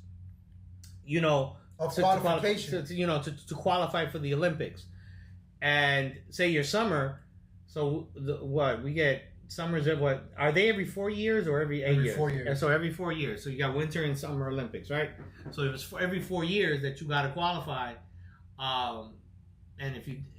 of qualification. To qualify for the Olympics. And say your summer, so we get summers at what are they every 4 years or every 8 years? Every 4 years. And so every 4 years. So you got winter and summer Olympics, right? So it was every 4 years that you got to qualify. And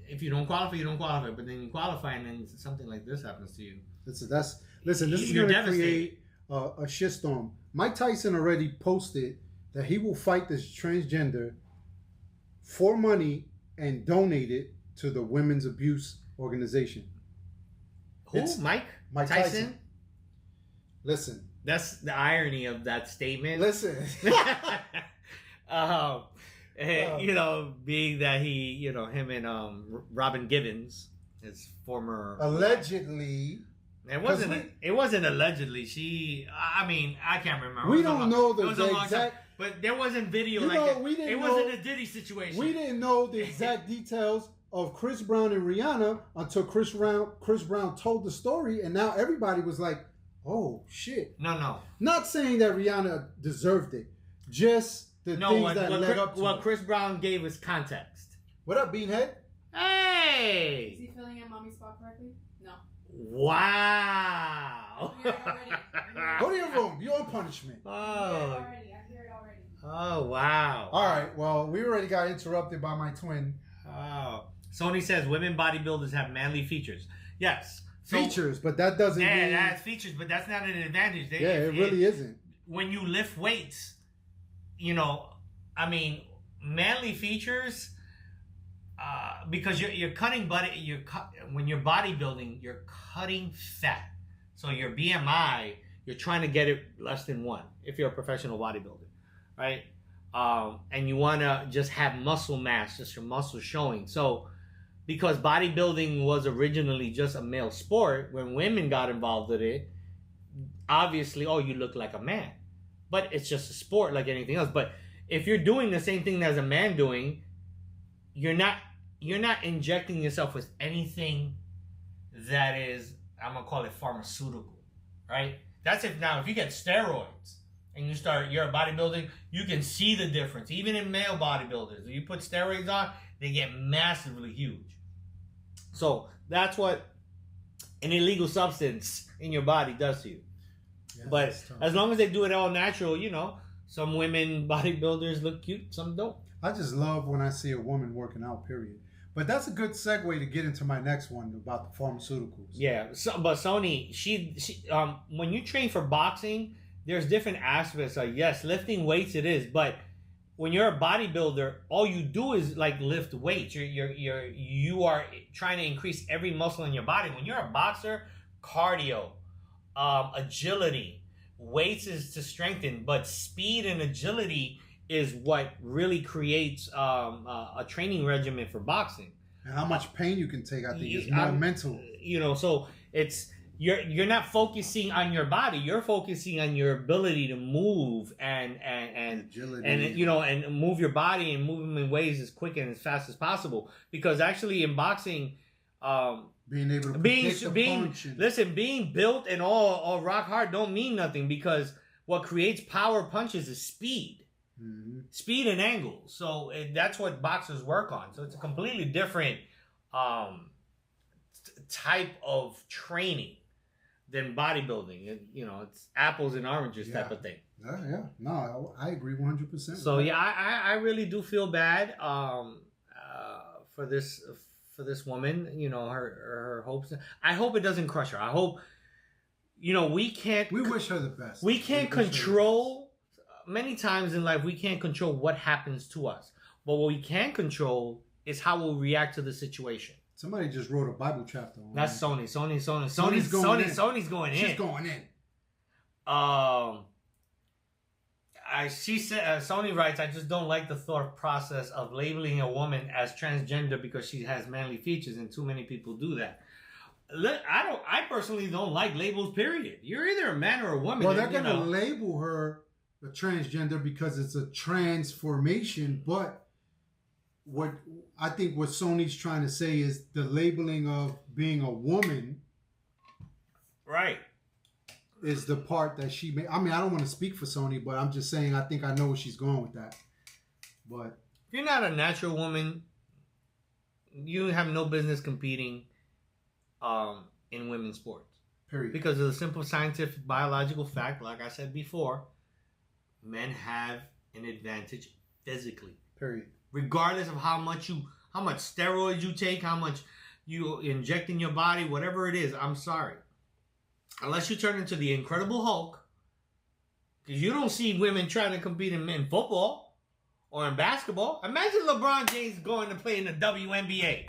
if you don't qualify, you don't qualify. But then you qualify, and then something like this happens to you. Listen, this is going to create a shitstorm. Mike Tyson already posted that he will fight this transgender for money and donate it to the women's abuse organization. Who? Mike Tyson? Listen. That's the irony of that statement. Listen. Being that he, him and Robin Givens, his former allegedly. It wasn't allegedly. I can't remember. We don't know the exact. But there wasn't video like that. It wasn't a Diddy situation. We didn't know the exact details of Chris Brown and Rihanna until Chris Brown told the story, and now everybody was like, "Oh shit!" No. Not saying that Rihanna deserved it, just the things that led up to what Chris Brown gave us context. What up, Beanhead? Hey! Is he filling in mommy's spot correctly? No. Wow! Go to your room. You're on punishment. Oh. I hear it already. Oh, wow. All right. Well, we already got interrupted by my twin. Oh. Sony says women bodybuilders have manly features. Yes. Features, but that doesn't mean... Yeah, that has features, but that's not an advantage. It really isn't. When you lift weights, manly features, because you're cutting when you're bodybuilding, you're cutting fat. So your BMI, you're trying to get it less than 1 if you're a professional bodybuilder, right? And you want to just have muscle mass, just your muscles showing. So because bodybuilding was originally just a male sport, when women got involved with it, obviously, you look like a man. But it's just a sport like anything else. But if you're doing the same thing as a man doing, you're not injecting yourself with anything that is, I'm gonna call it pharmaceutical, right? That's if you get steroids and you're a bodybuilding, you can see the difference. Even in male bodybuilders, if you put steroids on, they get massively huge. So that's what an illegal substance in your body does to you. Yeah, but as long as they do it all natural, some women bodybuilders look cute, some don't. I just love when I see a woman working out, period. But that's a good segue to get into my next one about the pharmaceuticals. Yeah, but Sony, she when you train for boxing, there's different aspects. Like, yes, lifting weights it is, but when you're a bodybuilder, all you do is like lift weights. You are trying to increase every muscle in your body. When you're a boxer, cardio, agility, weights is to strengthen, but speed and agility is what really creates a training regimen for boxing. And how much pain you can take, I think, is more mental. You know, so it's you're not focusing on your body. You're focusing on your ability to move and agility, and you know, and move your body and move them in ways as quick and as fast as possible. Because actually, in boxing, being able to predict the punch listen, being built and all rock hard don't mean nothing, because what creates power punches is speed. Mm-hmm. Speed and angle. So that's what boxers work on. So it's a completely different type of training than bodybuilding. You know, it's apples and oranges type of thing. Yeah. No, I agree 100%. So yeah, I really do feel bad for this woman. You know, her hopes. I hope it doesn't crush her. I hope, you know, we wish her the best. We can't control. Many times in life, we can't control what happens to us. But what we can control is how we'll react to the situation. Somebody just wrote a Bible chapter on That's Sony. Sony's going in. She's going in. She said, Sony writes, I just don't like the thought process of labeling a woman as transgender because she has manly features, and too many people do that. I personally don't like labels, period. You're either a man or a woman. Well, they're going to label her a transgender because it's a transformation, but what I think what Sony's trying to say is the labeling of being a woman, right, is the part that she made. I mean, I don't want to speak for Sony, but I'm just saying I think I know where she's going with that. But if you're not a natural woman, you have no business competing in women's sports. Period. Because of the simple scientific biological fact, like I said before, men have an advantage physically. Period. Regardless of how much steroids you take, how much you inject in your body, whatever it is, I'm sorry. Unless you turn into the Incredible Hulk, because you don't see women trying to compete in football or in basketball. Imagine LeBron James going to play in the WNBA.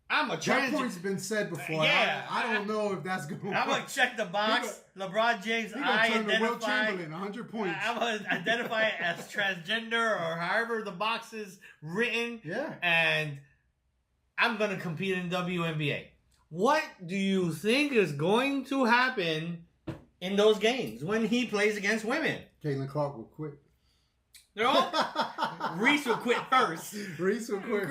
That point's been said before. Yeah, I don't know if that's going to I'm going to check the box. LeBron James, I identify... Will Chamberlain, 100 points. I'm going to identify it as transgender or however the box is written. Yeah. And I'm going to compete in WNBA. What do you think is going to happen in those games when he plays against women? Caitlin Clark will quit. No, Reese will quit first. Reese will quit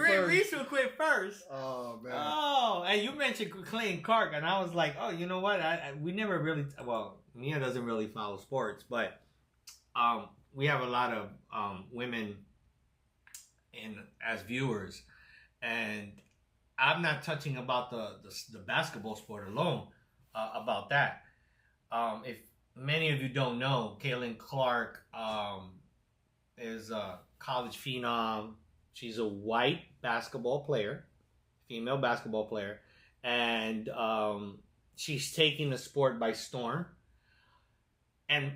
first. Oh man. Oh, and you mentioned Caitlin Clark, and I was like, oh, you know what? We never really. Well, Mia doesn't really follow sports, but we have a lot of women as viewers, and I'm not touching about the basketball sport alone. About that, if many of you don't know, Caitlin Clark is a college phenom. She's a white basketball player, female basketball player, and she's taking the sport by storm. And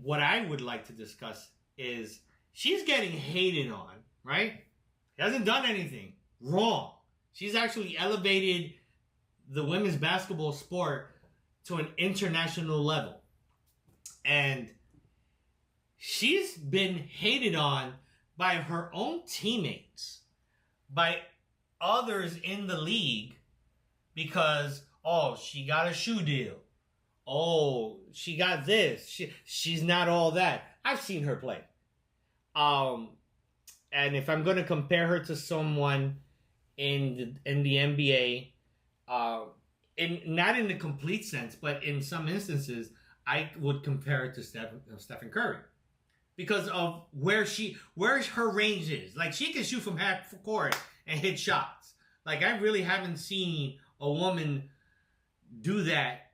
what I would like to discuss is she's getting hated on, right? She hasn't done anything wrong. She's actually elevated the women's basketball sport to an international level. And she's been hated on by her own teammates, by others in the league, because, oh, she got a shoe deal. Oh, she got this. She's not all that. I've seen her play. And if I'm going to compare her to someone in the NBA, not in the complete sense, but in some instances, I would compare it to Stephen Curry. Because of where her range is. Like, she can shoot from half court and hit shots. Like, I really haven't seen a woman do that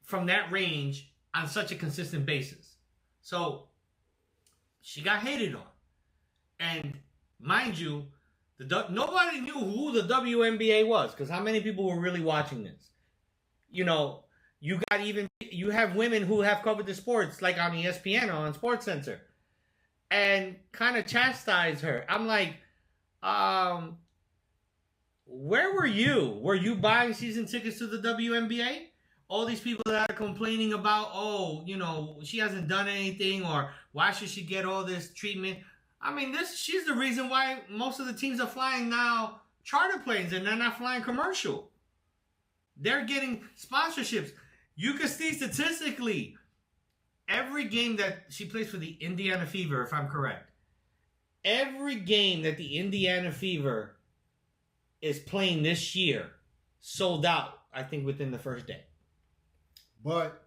from that range on such a consistent basis. So, she got hated on. And, mind you, Nobody knew who the WNBA was, because how many people were really watching this? You know, you have women who have covered the sports, like on ESPN or on SportsCenter, and kind of chastise her. I'm like, where were you? Were you buying season tickets to the WNBA? All these people that are complaining about, oh, you know, she hasn't done anything, or why should she get all this treatment? I mean, she's the reason why most of the teams are flying now charter planes and they're not flying commercial. They're getting sponsorships. You can see statistically, every game that she plays for the Indiana Fever, if I'm correct, every game that the Indiana Fever is playing this year sold out, I think, within the first day. But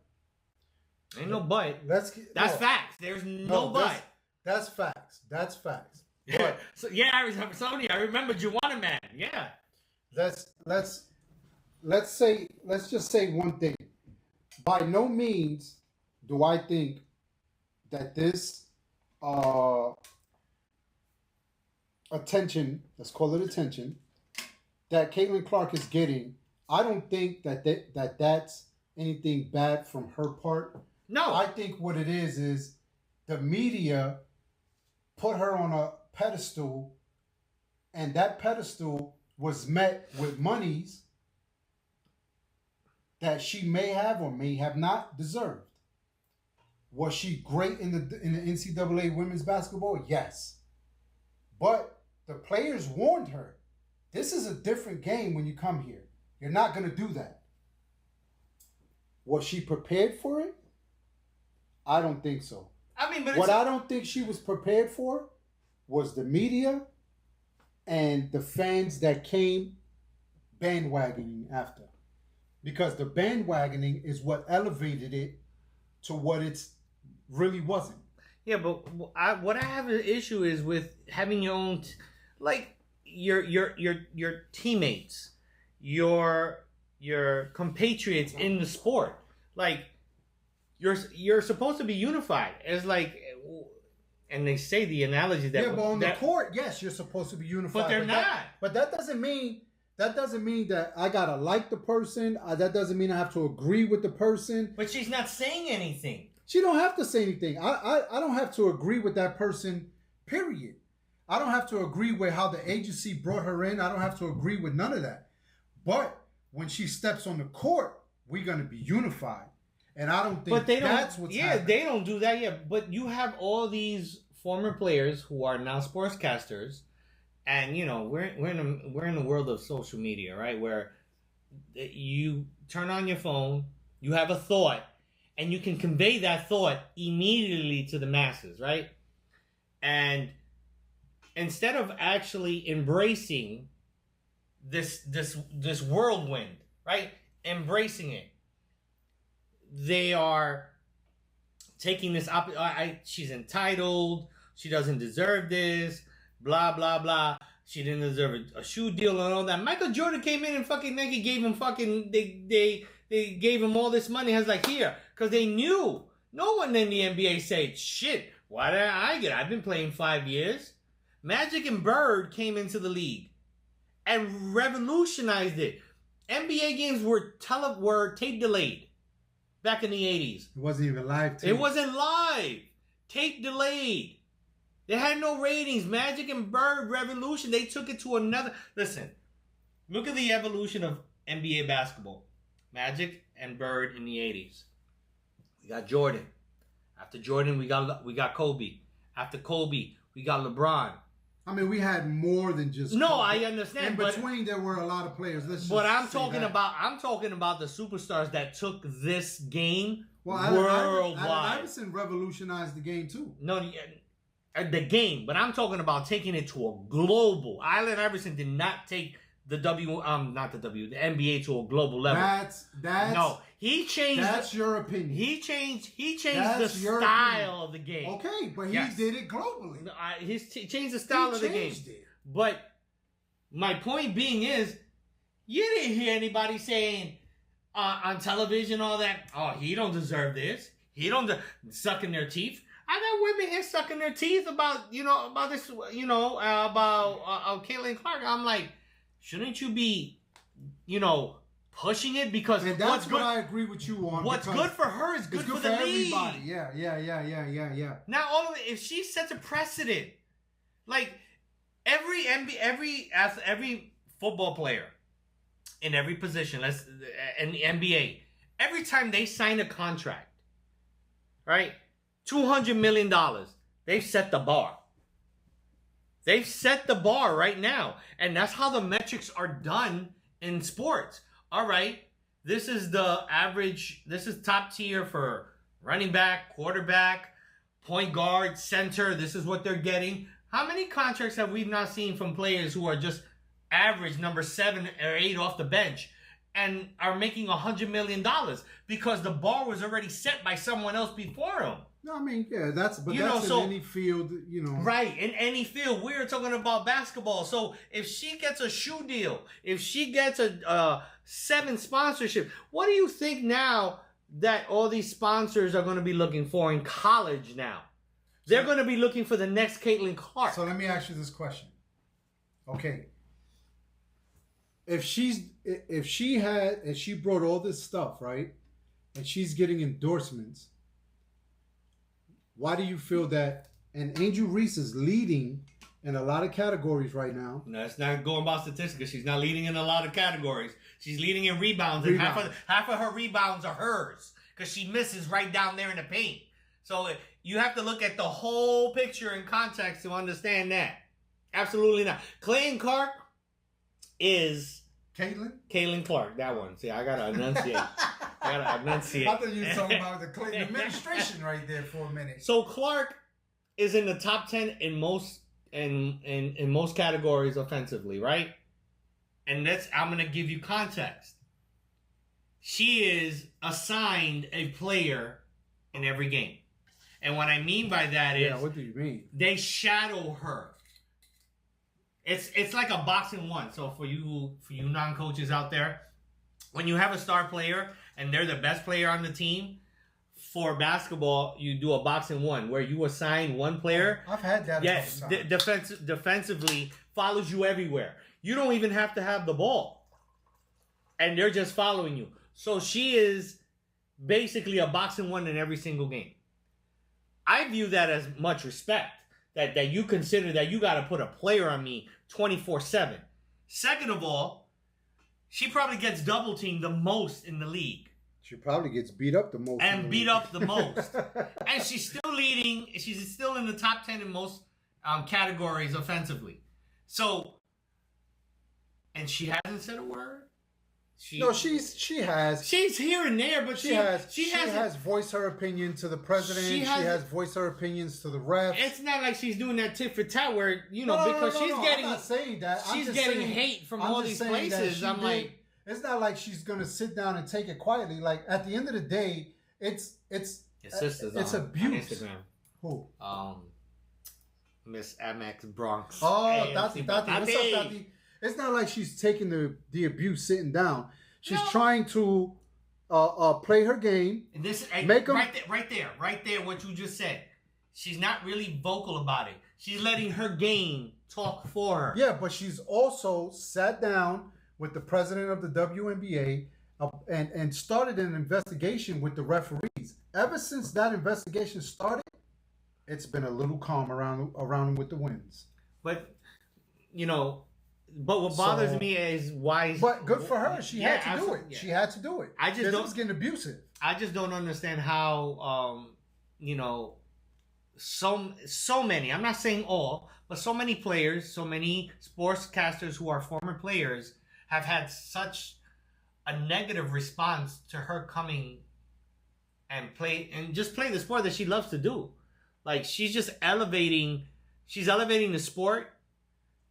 ain't no but. That's facts. There's no but. That's facts. That's facts. Yeah. So yeah, Sony, I remember Juwanna Man. Yeah. Let's just say one thing. By no means do I think that this attention, let's call it attention, that Caitlin Clark is getting, I don't think that's anything bad from her part. No. I think what it is the media put her on a pedestal, and that pedestal was met with monies that she may have or may have not deserved. Was she great in the NCAA women's basketball? Yes. But the players warned her, this is a different game when you come here. You're not going to do that. Was she prepared for it? I don't think so. I mean, but what I don't think she was prepared for was the media and the fans that came bandwagoning after. Because the bandwagoning is what elevated it to what it's really wasn't. Yeah, but what I have an issue is with having your own, like your teammates, your compatriots in the sport. Like you're supposed to be unified. It's like, and they say the analogy that but on the court, yes, you're supposed to be unified. But they're not. But that doesn't mean that I gotta like the person. That doesn't mean I have to agree with the person. But she's not saying anything. She don't have to say anything. I don't have to agree with that person, period. I don't have to agree with how the agency brought her in. I don't have to agree with none of that. But when she steps on the court, we're going to be unified. And I don't think that's what's happening. They don't do that yet. But you have all these former players who are now sportscasters. And, you know, we're in the world of social media, right? Where you turn on your phone, you have a thought, and you can convey that thought immediately to the masses, right? And instead of actually embracing this whirlwind, right? Embracing it, they are taking this she's entitled, she doesn't deserve this, blah blah blah, she didn't deserve a shoe deal and all that. Michael Jordan came in and fucking Nike gave him fucking they gave him all this money. I was like, here, because they knew. No one in the NBA said, shit, why did I get it? I've been playing 5 years. Magic and Bird came into the league and revolutionized it. NBA games were tape delayed back in the 80s. It wasn't even live tape. It wasn't live. Tape delayed. They had no ratings. Magic and Bird revolution. They took it to another. Listen, look at the evolution of NBA basketball. Magic and Bird in the 80s. We got Jordan. After Jordan, we got Kobe. After Kobe, we got LeBron. I mean, we had more than just. No, Kobe. I understand. In between, there were a lot of players. But I'm talking about the superstars that took this game worldwide. Allen Iverson revolutionized the game too. No, the game, but I'm talking about taking it to a global. Allen Iverson did not take the NBA to a global level. He changed. That's your opinion. He changed the style of the game. Okay, but he did it globally. He changed the style of the game. But my point being is, you didn't hear anybody saying on television all that. Oh, he don't deserve this. He don't sucking their teeth. I got women here sucking their teeth about this, about Caitlin Clark. I'm like, shouldn't you be, pushing it? Because and that's what I agree with you on. What's good for her is good for the league. Everybody. Yeah. Now, all of it, if she sets a precedent, like every football player in every position, in the NBA, every time they sign a contract, right, $200 million, they've set the bar. They've set the bar right now, and that's how the metrics are done in sports. All right, this is the average. This is top tier for running back, quarterback, point guard, center. This is what they're getting. How many contracts have we not seen from players who are just average number 7 or 8 off the bench and are making $100 million because the bar was already set by someone else before them? No, I mean, yeah, that's in any field, Right, in any field. We're talking about basketball. So if she gets a shoe deal, if she gets a 7 sponsorship, what do you think now that all these sponsors are going to be looking for in college now? They're going to be looking for the next Caitlin Clark. So let me ask you this question. Okay. If she brought all this stuff, right, and she's getting endorsements, why do you feel that? And Angel Reese is leading in a lot of categories right now. No, it's not going by statistics. She's not leading in a lot of categories. She's leading in rebounds, and half of her rebounds are hers because she misses right down there in the paint. So you have to look at the whole picture in context to understand that. Absolutely not. Caitlin Clark is Caitlin Clark. That one. See, I gotta enunciate. I thought you were talking about the Clinton administration right there for a minute. So Clark is in the top 10 in most in most categories offensively, right? And I'm gonna give you context. She is assigned a player in every game. And what I mean by that is, what do you mean? They shadow her. It's like a boxing one. So for you non-coaches out there, when you have a star player and they're the best player on the team, for basketball, you do a boxing one where you assign one player. I've had that. Yes, defensively follows you everywhere. You don't even have to have the ball, and they're just following you. So she is basically a boxing one in every single game. I view that as much respect, that you consider that you got to put a player on me 24/7. Second of all, she probably gets double teamed the most in the league. She probably gets beat up the most. And beat up the most. And she's still leading. She's still in the top 10 in most categories offensively. So, and she hasn't said a word. She has. She's here and there, but she has voiced her opinion to the president. She has voiced her opinions to the refs. It's not like she's doing that tit for tat where, because she's getting. I'm not saying that. She's getting hate from all these places. I'm like. It's not like she's gonna sit down and take it quietly. Like at the end of the day, it's your sister's it's on abuse. Instagram. Who? Miss MX Bronx. Oh, Tati. What's up, Tati? It's not like she's taking the abuse sitting down. She's trying to play her game. And this make them right there. What you just said. She's not really vocal about it. She's letting her game talk for her. Yeah, but she's also sat down with the president of the WNBA and started an investigation with the referees. Ever since that investigation started, it's been a little calm around with the winds. But what bothers me is why. But good for her. She had to do it. Yeah. She had to do it. It was getting abusive. I just don't understand how so many. I'm not saying all, but so many players, so many sportscasters who are former players have had such a negative response to her coming and play the sport that she loves to do. Like she's elevating the sport.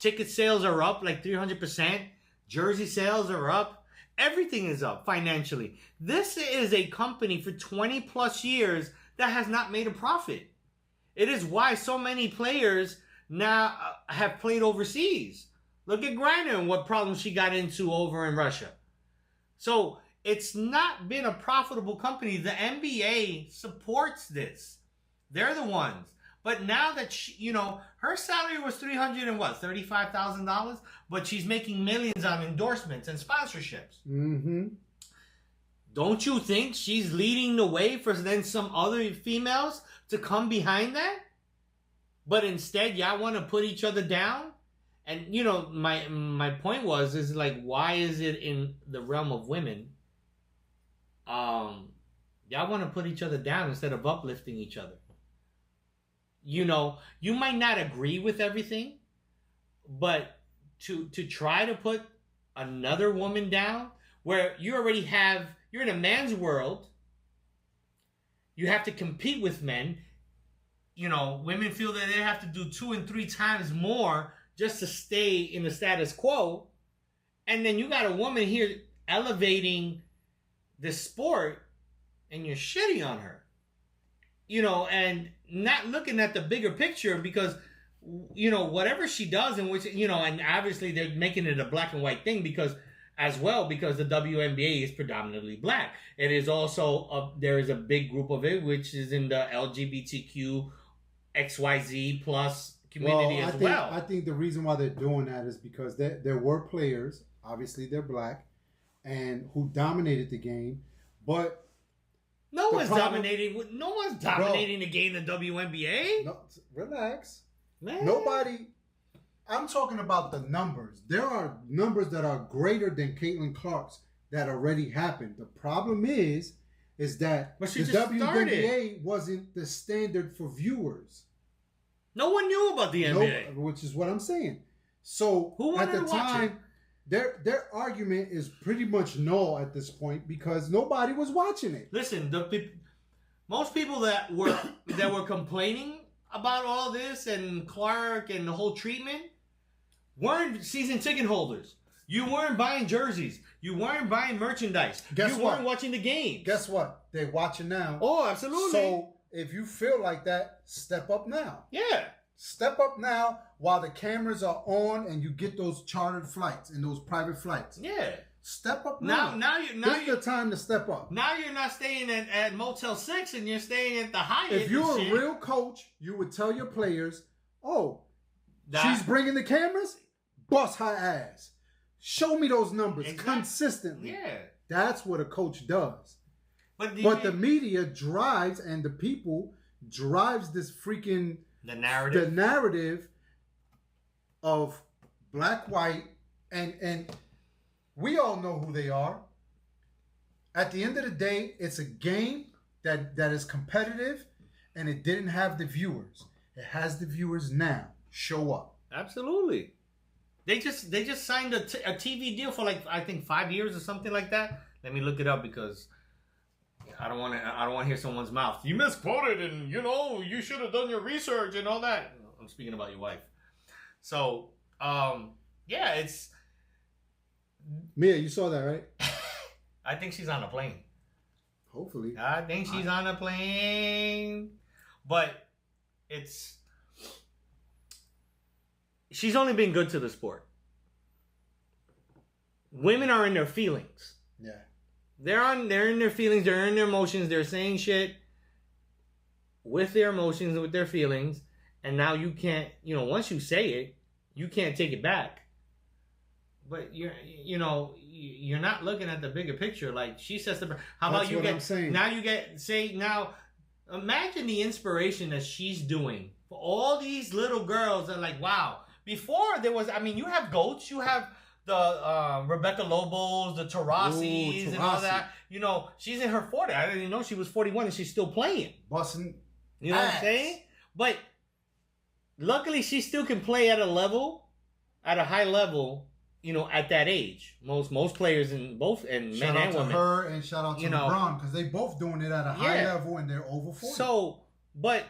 Ticket sales are up like 300%. Jersey sales are up. Everything is up financially. This is a company for 20 plus years that has not made a profit. It is why so many players now have played overseas. Look at Griner and what problems she got into over in Russia. So it's not been a profitable company. The NBA supports this. They're the ones. But now that she, her salary was $$35,000, but she's making millions on endorsements and sponsorships. Mm-hmm. Don't you think she's leading the way for then some other females to come behind that? But instead, y'all want to put each other down? And, my point is like, why is it in the realm of women? Y'all want to put each other down instead of uplifting each other. You might not agree with everything, but to try to put another woman down where you're in a man's world, you have to compete with men. Women feel that they have to do 2 and 3 times more just to stay in the status quo. And then you got a woman here elevating the sport and you're shitting on her. And not looking at the bigger picture because, whatever she does and which, and obviously they're making it a black and white thing because the WNBA is predominantly black. It is also, there is a big group of it, which is in the LGBTQ XYZ plus community as well. I think the reason why they're doing that is because there were players, obviously they're black, and who dominated the game, but no one's dominating the game in the WNBA. No, relax. Man. Nobody. I'm talking about the numbers. There are numbers that are greater than Caitlin Clark's that already happened. The problem is that the WNBA wasn't the standard for viewers. No one knew about the NBA. Which is what I'm saying. So at the time, their argument is pretty much null at this point because nobody was watching it. Listen, most people that were complaining about all this and Clark and the whole treatment weren't season ticket holders. You weren't buying jerseys. You weren't buying merchandise. You weren't watching the game. Guess what? They're watching now. Oh, absolutely. So if you feel like that, step up now. Yeah. Step up now while the cameras are on and you get those chartered flights and those private flights. Yeah. Step up now. This is the time to step up. Now you're not staying at Motel 6 and you're staying at the Hyatt. If you're a real coach, you would tell your players, she's bringing the cameras? Bust her ass. Show me those numbers consistently. Yeah. That's what a coach does. But the media drives and the people drives this freaking... The narrative of black, white, and we all know who they are. At the end of the day, it's a game that is competitive, and it didn't have the viewers. It has the viewers now. Show up. Absolutely. They just signed a TV deal for I think 5 years or something like that. Let me look it up because I don't want to hear someone's mouth. You misquoted, and you should have done your research and all that. I'm speaking about your wife. So, it's Mia. You saw that, right? I think she's on a plane. Hopefully, I think she's on a plane, but she's only been good to the sport. Women are in their feelings. Yeah. They're in their feelings, they're in their emotions, they're saying shit with their emotions and with their feelings, and now you can't, once you say it, you can't take it back. But you're not looking at the bigger picture. Like she says, how about you get now imagine the inspiration that she's doing for all these little girls that are like, wow. Before there was, you have GOATs, you have the Rebecca Lobos, the Tarasis, and all that. She's in her 40s. I didn't even know she was 41 and she's still playing. Busting. You know what I'm saying? But luckily she still can play at a high level, at that age. Most players in both, and men and women. Shout out to her and shout out to LeBron because they both doing it at a high level and they're over 40. So, but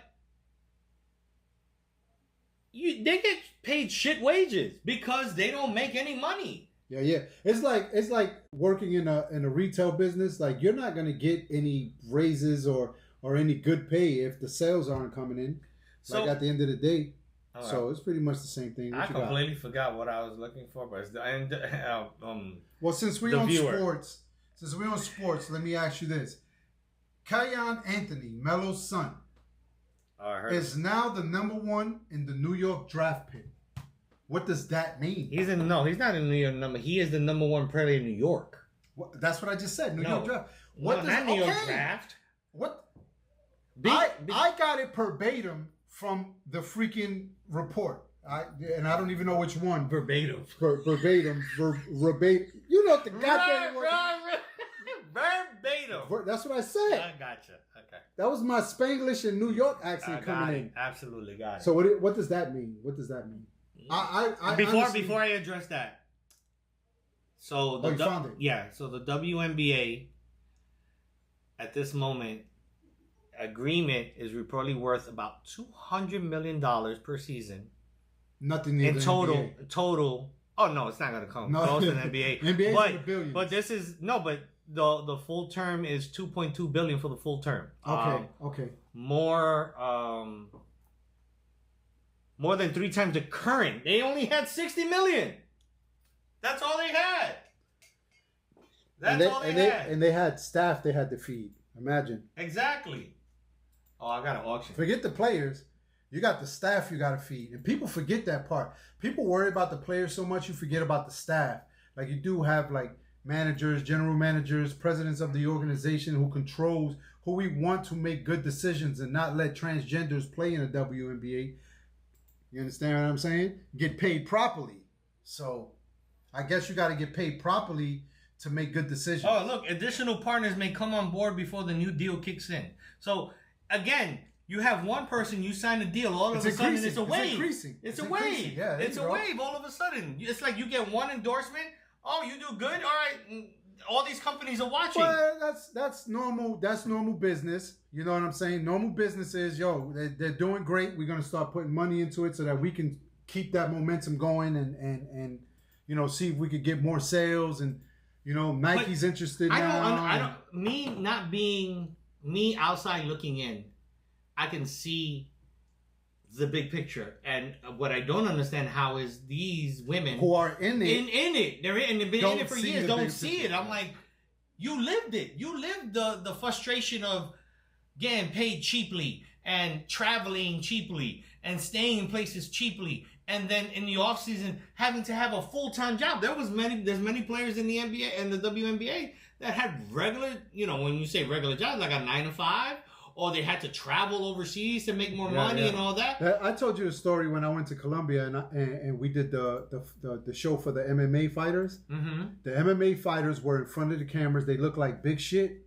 they get paid shit wages because they don't make any money. Yeah. It's like working in a retail business. Like you're not gonna get any raises or any good pay if the sales aren't coming in. So, at the end of the day. So it's pretty much the same thing. I completely forgot what I was looking for, but well, since we're on sports, let me ask you this: Kiyan Anthony, Melo's son, Oh, I heard. is now the number one in the New York draft pick. What does that mean? He's in no. He's not in New York number. He is the number one player in New York. That's what I just said. New No. York draft. What No, does not New York draft. What? Big- I got it verbatim from the freaking report. And I don't even know which one. verbatim. Verbatim. You know what the goddamn word. Verbatim. That's what I said. I gotcha. Okay. That was my Spanglish and New York I accent got coming it. in. Absolutely got it. So what does that mean? What does that mean? I honestly- Before I address that, so you found it? Yeah, so the WNBA at this moment agreement is reportedly worth about $200 million per season Nothing near in the total. NBA. Total. Oh no, it's not going to come close to the NBA. NBA's but in the billions. but this is no, but the full term is $2.2 billion for the full term. Okay. More than 3 times the current. They only had $60 million. That's all they had. And they had staff they had to feed. Imagine. Exactly. Oh, I got an auction. Forget the players. You got the staff you got to feed. And people forget that part. People worry about the players so much you forget about the staff. Like you do have like managers, general managers, presidents of the organization who controls who we want to make good decisions and not let transgenders play in the WNBA. You understand what I'm saying? Get paid properly. So I guess you got to get paid properly to make good decisions. Oh, look, additional partners may come on board before the new deal kicks in. So, again, you have one person, you sign a deal, all of a sudden it's a wave. It's a wave. Yeah, it's a wave all of a sudden. It's like you get one endorsement. Oh, you do good? All right. All these companies are watching. Well, that's normal. That's normal business. You know what I'm saying? Normal business is, they're doing great. We're going to start putting money into it so that we can keep that momentum going and see if we could get more sales and, Nike's interested now. Me outside looking in, I can see the big picture. And what I don't understand how is these women who are in it, they've been in it for years, don't see it. I'm like, you lived it. You lived the frustration of getting paid cheaply and traveling cheaply and staying in places cheaply. And then in the off season, having to have a full-time job. There's many players in the NBA and the WNBA that had regular, when you say regular jobs, like a 9 to 5, or they had to travel overseas to make more money and all that. I told you a story when I went to Colombia and we did the show for the MMA fighters. Mm-hmm. The MMA fighters were in front of the cameras. They looked like big shit.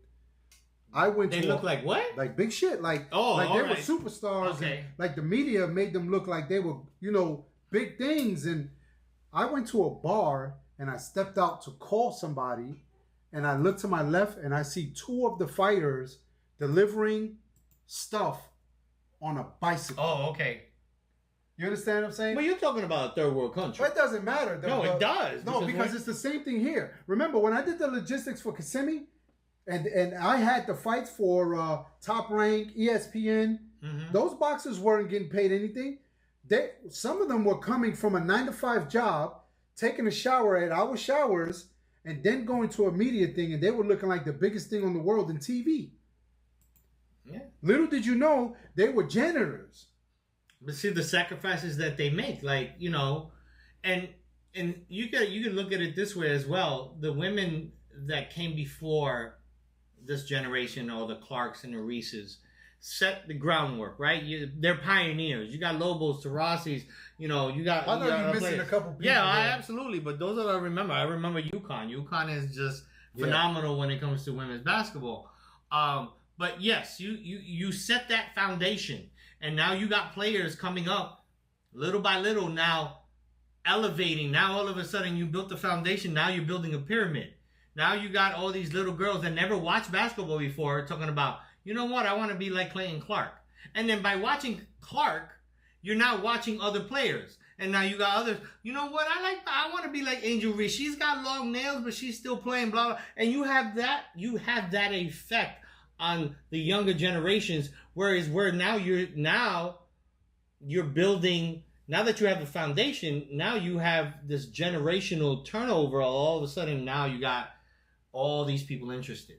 They look like what? Like big shit. Like they were superstars. Okay. And, like the media made them look like they were, big things. And I went to a bar and I stepped out to call somebody and I looked to my left and I see 2 of the fighters delivering stuff on a bicycle. Oh, okay. You understand what I'm saying? But you're talking about a third world country. But it doesn't matter. It does. No, because it's the same thing here. Remember, when I did the logistics for Kissimmee, and I had the fights for Top Rank, ESPN, those boxers weren't getting paid anything. Some of them were coming from a 9 to 5 job, taking a shower at our showers, and then going to a media thing, and they were looking like the biggest thing on the world in TV. Yeah. Little did you know, they were janitors. But see the sacrifices that they make, and you can look at it this way as well. The women that came before this generation, or the Clarks and the Reeses, set the groundwork, right? They're pioneers. You got Lobos, Tarasis, you got. I know you're missing a couple people. Yeah, absolutely. But those are I remember. I remember UConn. UConn is just phenomenal when it comes to women's basketball. But yes, you set that foundation, and now you got players coming up, little by little, now elevating. Now all of a sudden you built the foundation. Now you're building a pyramid. Now you got all these little girls that never watched basketball before talking about, you know what, I want to be like Clayton Clark. And then by watching Clark, you're now watching other players. And now you got others, you know what, I want to be like Angel Reese. She's got long nails, but she's still playing, blah, blah. And you have that effect on the younger generations. Whereas you're building, now that you have the foundation, now you have this generational turnover. All of a sudden now you got all these people interested.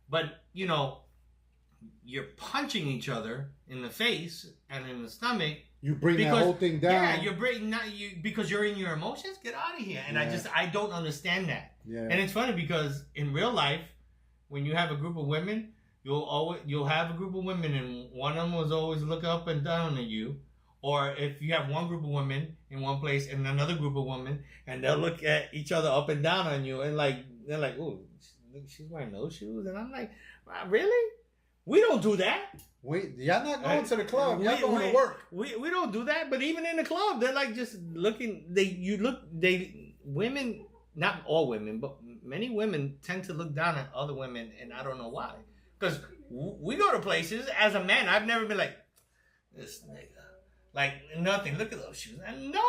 But, you're punching each other in the face and in the stomach. You bring that whole thing down. Yeah, you're breaking not you because you're in your emotions. Get out of here. And I don't understand that. Yeah. And it's funny because in real life, when you have a group of women, you'll have a group of women and one of them will always look up and down at you. Or if you have one group of women in one place and another group of women, and they'll look at each other up and down on you, and they're like, "Oh, she's wearing those shoes," and I'm like, "Really? We don't do that. Wait, y'all not going to the club. Y'all going to work. We don't do that. But even in the club, they're like just looking. Women, not all women, but many women tend to look down at other women, and I don't know why. Because we go to places as a man. I've never been like this nigga. Like, nothing. Look at those shoes. And no,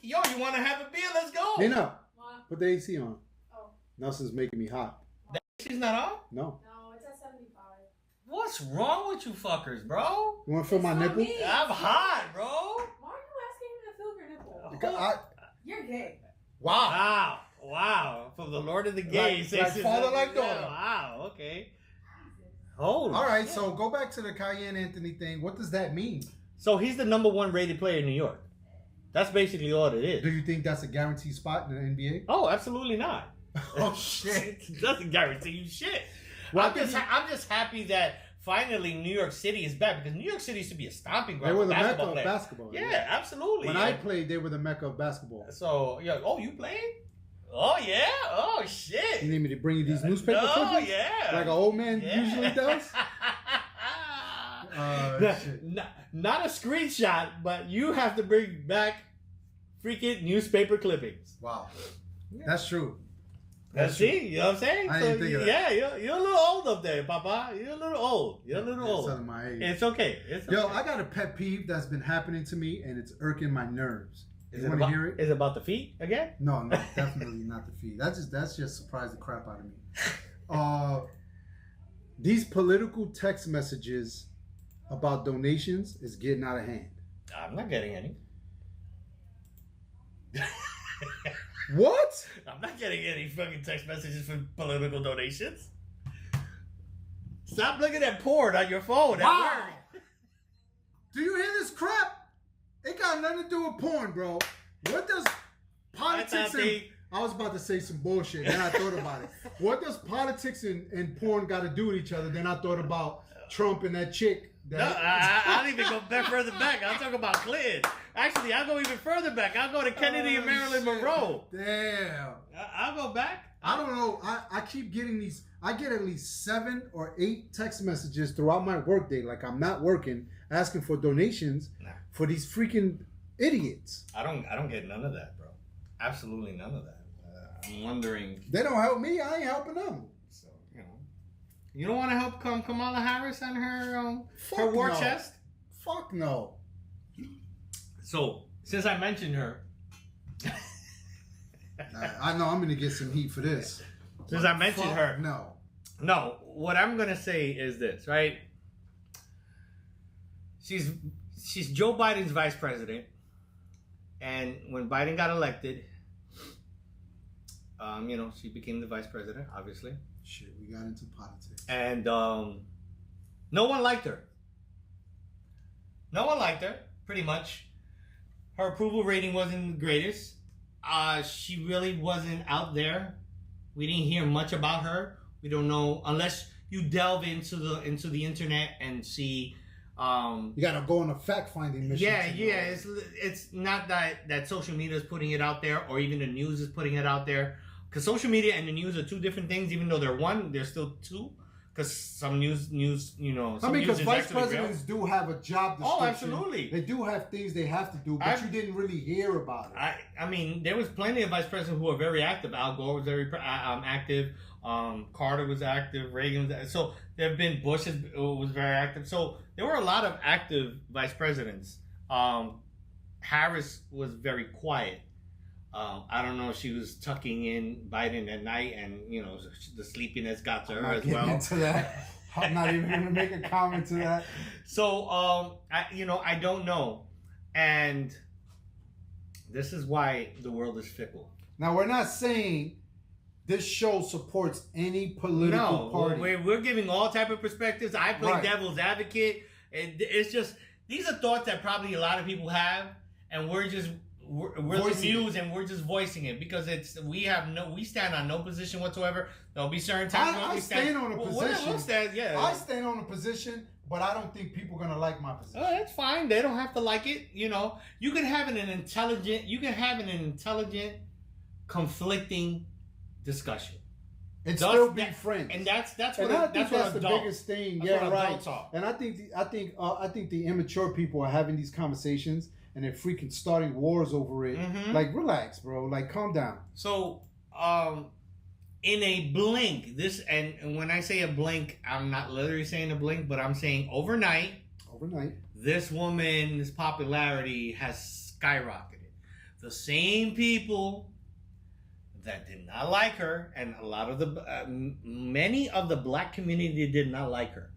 you want to have a beer? Let's go. You know, What? put the AC on. Oh. Nelson's making me hot. She's not on? No. No, it's at 75. What's wrong with you fuckers, bro? You want to feel my It's not nipple? me. I'm hot, bro. Why are you asking me to feel your nipple? You're gay. Wow. Wow. From the Lord of the Gays. Like father, like daughter. Wow, okay. Holy All right, shit. so go back to the Cayenne Anthony thing. What does that mean? So he's the number one rated player in New York. That's basically all it is. Do you think that's a guaranteed spot in the NBA? Oh, absolutely not. Oh, shit. It doesn't guarantee you shit. Well, I'm just happy that finally New York City is back because New York City used to be a stomping ground. They were for the mecca basketball of players. basketball. Yeah, absolutely. When I played, they were the mecca of basketball. So, yeah. Oh, you played? Oh, yeah. Oh, shit. You need me to bring you these newspaper Oh, clippings? yeah. Like an old man Yeah. usually does? Shit. Not a screenshot, but you have to bring back freaking newspaper clippings. Wow. That's true. See, you know what I'm saying? I didn't think of that. Yeah, you're a little old up there, Papa. You're a little old. You're a little That's old. out of my age. It's okay. It's Yo, okay. I got a pet peeve that's been happening to me, and it's irking my nerves. Is You it want to about, hear it? Is it about the feet again? No, definitely not the fee. That's just surprised the crap out of me. These political text messages about donations is getting out of hand. I'm not getting any. What? I'm not getting any fucking text messages for political donations. Stop looking at porn on your phone. Wow. Do you hear this crap? It got nothing to do with porn, bro. What does politics and... I was about to say some bullshit, then I thought about it. What does politics and porn got to do with each other? Then I thought about Trump and that chick. No, I don't even go back further back. I'll talk about Clinton. Actually, I'll go even further back. I'll go to Kennedy and Marilyn Monroe. Damn. I'll go back. I don't know. I keep getting these. I get at least 7 or 8 text messages throughout my workday, like I'm not working, asking for donations for these freaking idiots. I don't get none of that, bro. Absolutely none of that. I'm wondering. They don't help me. I ain't helping them. So you don't want to help Kamala Harris on her Fuck war no. chest? Fuck no. So since I mentioned her, I know I'm gonna get some heat for this. since I mentioned Fuck her, no. what I'm gonna say is this, right? She's Joe Biden's vice president, and when Biden got elected, she became the vice president, obviously. Shit, we got into politics. And no one liked her. No one liked her, pretty much. Her approval rating wasn't the greatest. She really wasn't out there. We didn't hear much about her. We don't know unless you delve into the internet and see. You gotta go on a fact finding mission. Yeah. It's not that social media is putting it out there, or even the news is putting it out there. Because social media and the news are two different things. Even though they're one, they're still two. Because some news, some because news vice is actually presidents do have a job description. Oh, absolutely. They do have things they have to do, but you didn't really hear about it. I mean, there was plenty of vice presidents who were very active. Al Gore was very active. Carter was active. Reagan was active. So there have been Bush was very active. So there were a lot of active vice presidents. Harris was very quiet. I don't know if she was tucking in Biden at night, and the sleepiness got to her as well. Into that. I'm not even going to make a comment to that. So I don't know, and this is why the world is fickle. Now we're not saying this show supports any political party. We're giving all type of perspectives. I play Right. devil's advocate. It's just these are thoughts that probably a lot of people have, and we're the Voicing muse, and we're just voicing it because we stand on no position whatsoever. There'll be certain times when I we stand on a position. We'll stand, yeah. I stand on a position, but I don't think people are gonna like my position. Oh, that's fine. They don't have to like it. You know, you can have an intelligent, conflicting discussion. And still be friends. And that's And I think that's the biggest thing. That's Yeah, what right. adults are. And I think the immature people are having these conversations and they're freaking starting wars over it. Mhm. Like, relax, bro. Like, calm down. So, in a blink, and when I say a blink, I'm not literally saying a blink, but I'm saying overnight, this woman's popularity has skyrocketed. The same people that did not like her, and a lot of many of the black community did not like her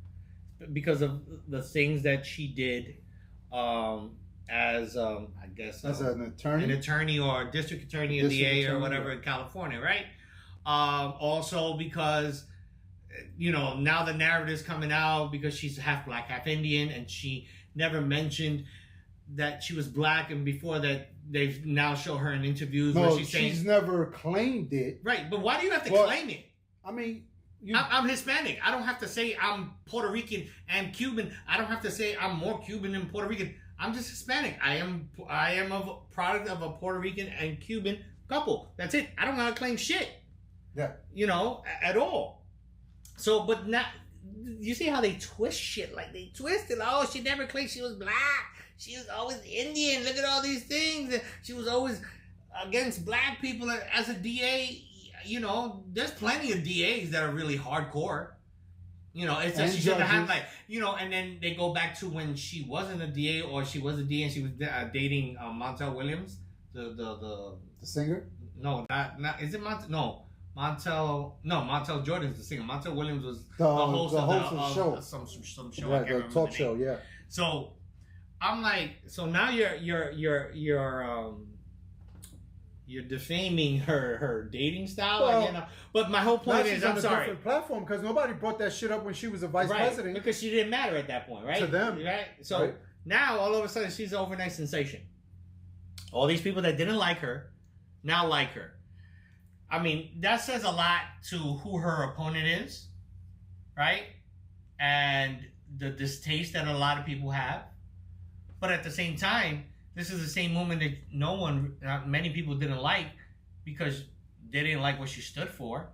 because of the things that she did as I guess As an attorney, or a district attorney, a DA or whatever in California, right? Also because now the narrative's coming out because she's half black, half Indian, and she never mentioned that she was black, and before that they've now show her in interviews where she's saying she's never claimed it. Right, but why do you have to claim it? I mean, I'm Hispanic. I don't have to say I'm Puerto Rican and Cuban. I don't have to say I'm more Cuban than Puerto Rican. I'm just Hispanic. I am a product of a Puerto Rican and Cuban couple. That's it. I don't want to claim shit. Yeah. At all. So, but not. You see how they twist shit? Like they twist it. Oh, she never claimed she was black. She was always Indian. Look at all these things. She was always against black people as a DA. There's plenty of DAs that are really hardcore. It's just she shouldn't have and then they go back to when she wasn't a DA or she was a DA and she was dating Montel Williams, the singer. No, not is it Montel? No, Montel Jordan's the singer. Montel Williams was the host of the show, some show, right? The talk show, yeah. So I'm like, so now you're defaming her dating style, Well, But my whole point is, I'm sorry. Different platform because nobody brought that shit up when she was a vice president. Because she didn't matter at that point, right? To them, right? So now all of a sudden she's an overnight sensation. All these people that didn't like her now like her. I mean, that says a lot to who her opponent is, right? And the distaste that a lot of people have. But at the same time, this is the same woman that many people didn't like because they didn't like what she stood for.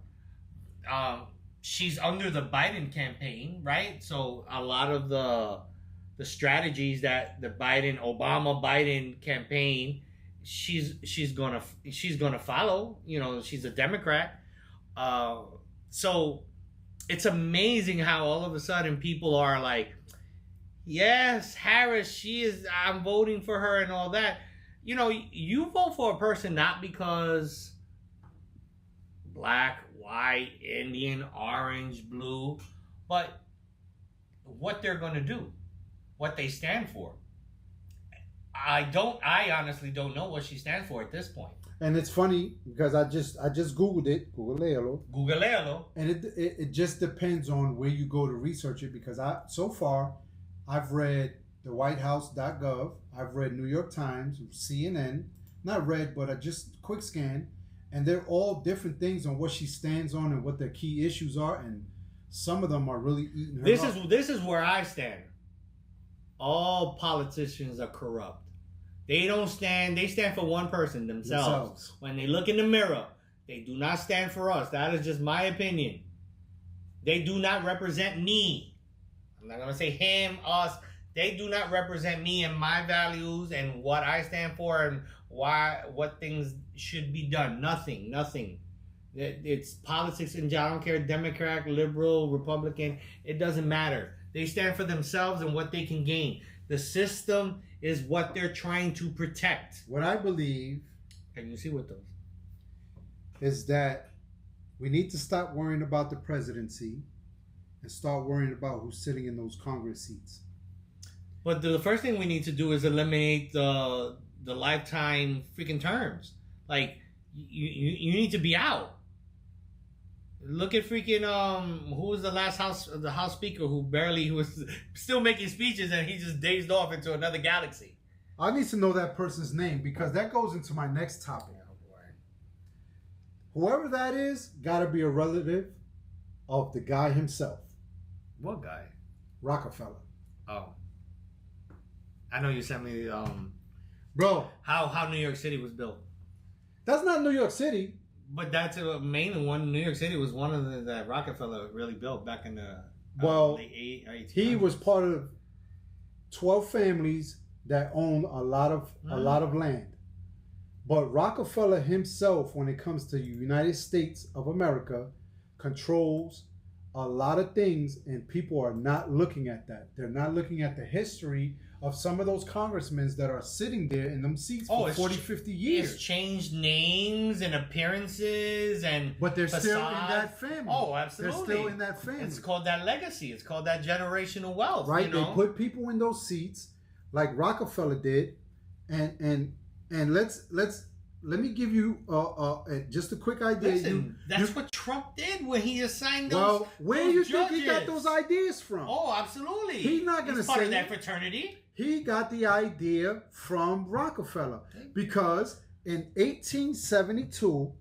She's under the Biden campaign, right? So a lot of the strategies that the Obama-Biden campaign, she's gonna follow. She's a Democrat. So it's amazing how all of a sudden people are like, yes, Harris, I'm voting for her and all that. You vote for a person not because black, white, Indian, orange, blue, but what they're going to do, what they stand for. I honestly don't know what she stands for at this point. And it's funny because I just Googled it, Googlealo. And it just depends on where you go to research it because I've read the WhiteHouse.gov. I've read New York Times, CNN. Not read, but I just quick scan. And they're all different things on what she stands on and what their key issues are. And some of them are really eating her up. This is where I stand. All politicians are corrupt. They stand for one person, themselves. When they look in the mirror, they do not stand for us. That is just my opinion. They do not represent me. I'm not going to say him, us. They do not represent me and my values and what I stand for and what things should be done. Nothing. It's politics in general. I don't care, Democrat, liberal, Republican. It doesn't matter. They stand for themselves and what they can gain. The system is what they're trying to protect. What I believe, can you see what those? Is that we need to stop worrying about the presidency and start worrying about who's sitting in those Congress seats. But the first thing we need to do is eliminate the lifetime freaking terms. Like you need to be out. Look at freaking who was the last House Speaker who was still making speeches and he just dazed off into another galaxy. I need to know that person's name because that goes into my next topic. Whoever that is, gotta be a relative of the guy himself. What guy? Rockefeller. Oh, I know you sent me bro, how New York City was built. That's not New York City. But that's a main one. New York City was one of the that Rockefeller really built back in the late 1800s. He was part of 12 families that owned a lot of land. But Rockefeller himself, when it comes to the United States of America, controls a lot of things, and people are not looking at that. They're not looking at the history of some of those congressmen that are sitting there in them seats for 40, 50 years. It's changed names and appearances but they're still in that family. Oh, absolutely. They're still in that family. It's called that legacy. It's called that generational wealth. Right? You know? They put people in those seats like Rockefeller did, and let me give you just a quick idea. Listen, that's what Trump did when he assigned those. Well, where do you think judges. he got those ideas from? Oh, absolutely. He's not going to say part of that fraternity. He got the idea from Rockefeller because in 1872,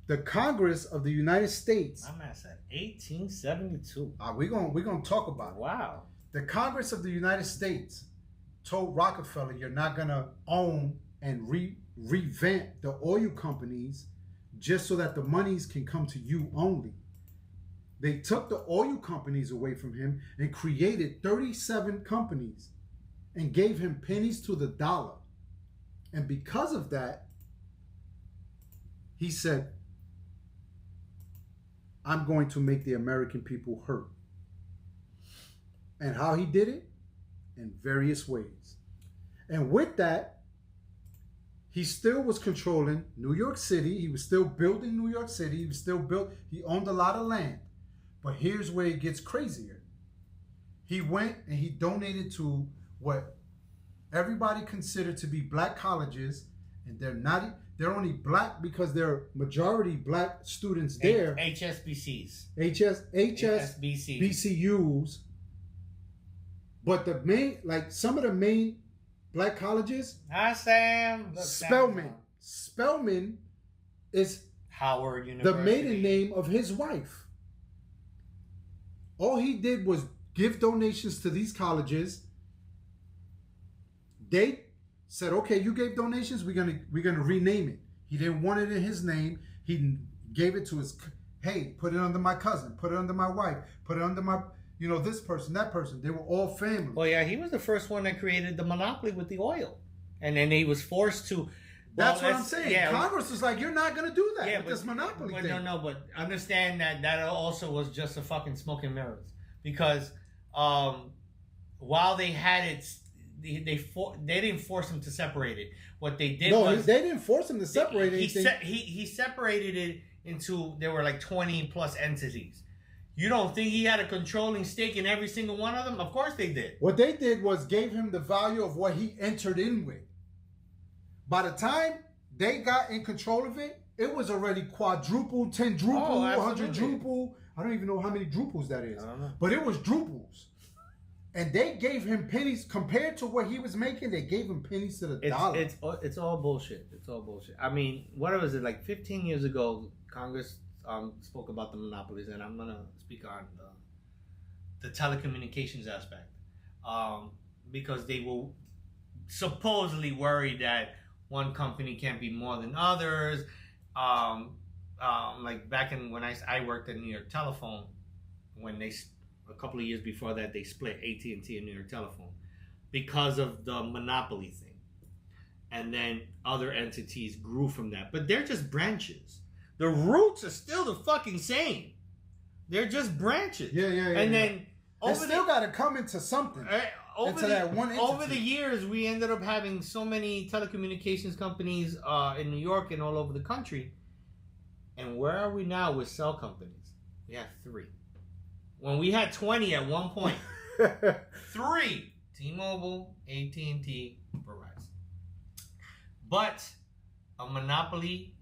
the Congress of the United States. My man said 1872. We're gonna talk about it. Wow. The Congress of the United States told Rockefeller, "You're not gonna own and revamp the oil companies just so that the monies can come to you only." They took the oil companies away from him and created 37 companies and gave him pennies to the dollar. And because of that, he said, "I'm going to make the American people hurt." And how he did it? In various ways. And with that, he still was controlling New York City. He was still building New York City. He owned a lot of land. But here's where it gets crazier. He went and he donated to what everybody considered to be black colleges, and they're only black because they're majority black students there. HSBCs. HSBCUs. But some of the main black colleges. Hi, Sam. Spelman is Howard University. the maiden name of his wife. All he did was give donations to these colleges. They said, "Okay, you gave donations. We're gonna rename it." He didn't want it in his name. He gave it to his. Hey, put it under my cousin. Put it under my wife. Put it under my. This person, that person. They were all family. Well, yeah, he was the first one that created the monopoly with the oil, and then he was forced to. That's what I'm saying. Yeah, Congress was like, "You're not going to do that with this monopoly thing." But understand that also was just a fucking smoke and mirrors, because while they had it, they didn't force him to separate it. What they did was they didn't force him to separate anything. He separated it into, there were like 20 plus entities. You don't think he had a controlling stake in every single one of them? Of course they did. What they did was gave him the value of what he entered in with. By the time they got in control of it, it was already quadruple, 10-druple, 100-druple. I don't even know how many druples that is. But it was druples. And they gave him pennies compared to what he was making. They gave him pennies to the dollar. It's all bullshit. It's all bullshit. I mean, what was it, like 15 years ago? Congress spoke about the monopolies, and I'm gonna speak on the telecommunications aspect, because they were supposedly worried that one company can't be more than others. Like back when I worked at New York Telephone, when a couple of years before that, they split AT&T and New York Telephone because of the monopoly thing. And then other entities grew from that. But they're just branches. The roots are still the fucking same. They're just branches. Yeah. And then they still got to come into something. Over the years, we ended up having so many telecommunications companies in New York and all over the country. And where are we now with cell companies? We have 3. When we had 20 at one point. 3. T-Mobile, AT&T, Verizon. But a monopoly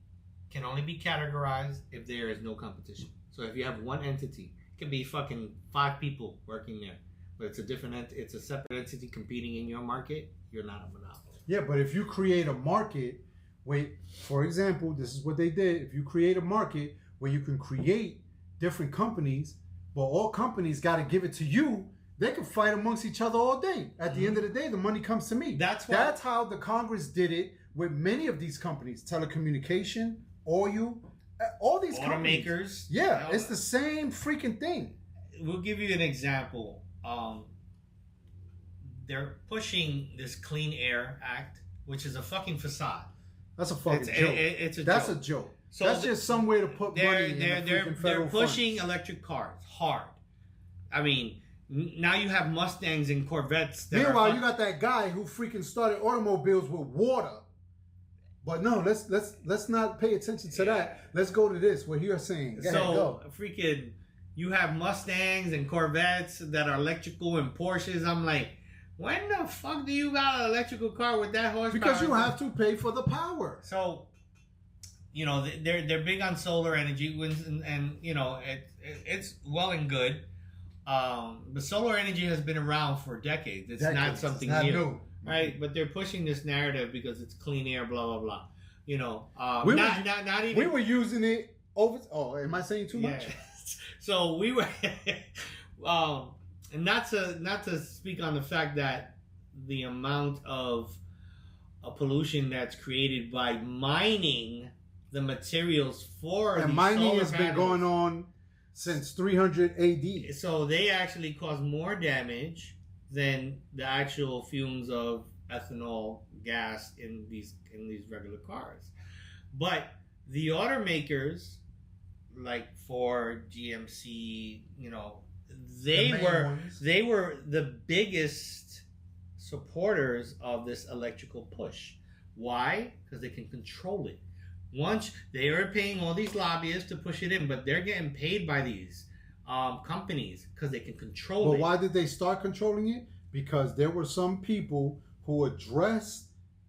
can only be categorized if there is no competition. So if you have one entity, it can be fucking 5 people working there, but it's a different it's a separate entity competing in your market. You're not a monopoly. Yeah, but if you create a market, for example, this is what they did. If you create a market where you can create different companies, but all companies got to give it to you, they can fight amongst each other all day. At the end of the day, the money comes to me. That's how the Congress did it with many of these companies: telecommunication, oil, all these companies. Automakers. Yeah, it's the same freaking thing. We'll give you an example. They're pushing this Clean Air Act, which is a fucking facade. That's a fucking joke. It's a That's joke. a joke. So that's just some way to put money in the freaking federal They're pushing funds. electric cars hard. I mean, now you have Mustangs and Corvettes. Meanwhile, you got that guy who freaking started automobiles with water. But no, let's not pay attention to that. Let's go to this. What you're saying. Go. Freaking, you have Mustangs and Corvettes that are electrical and Porsches. I'm like, when the fuck do you got an electrical car with that horsepower? Because you have to pay for the power. So, you know, they're big on solar energy, and you know, it's well and good. But solar energy has been around for decades. It's not something new. Right, but they're pushing this narrative because it's clean air, blah blah blah. You know, not even. We were using it over. Oh, am I saying too much? So we were, and not to speak on the fact that the amount of pollution that's created by mining the materials for and mining has been going on since 300 AD. So they actually cause more damage than the actual fumes of ethanol gas in these regular cars. But the automakers, like Ford, GMC, you know, they were the biggest supporters of this electrical push. Why? Because they can control it. Once they are paying all these lobbyists to push it in, but they're getting paid by these companies because they can control it. But why did they start controlling it? Because there were some people who addressed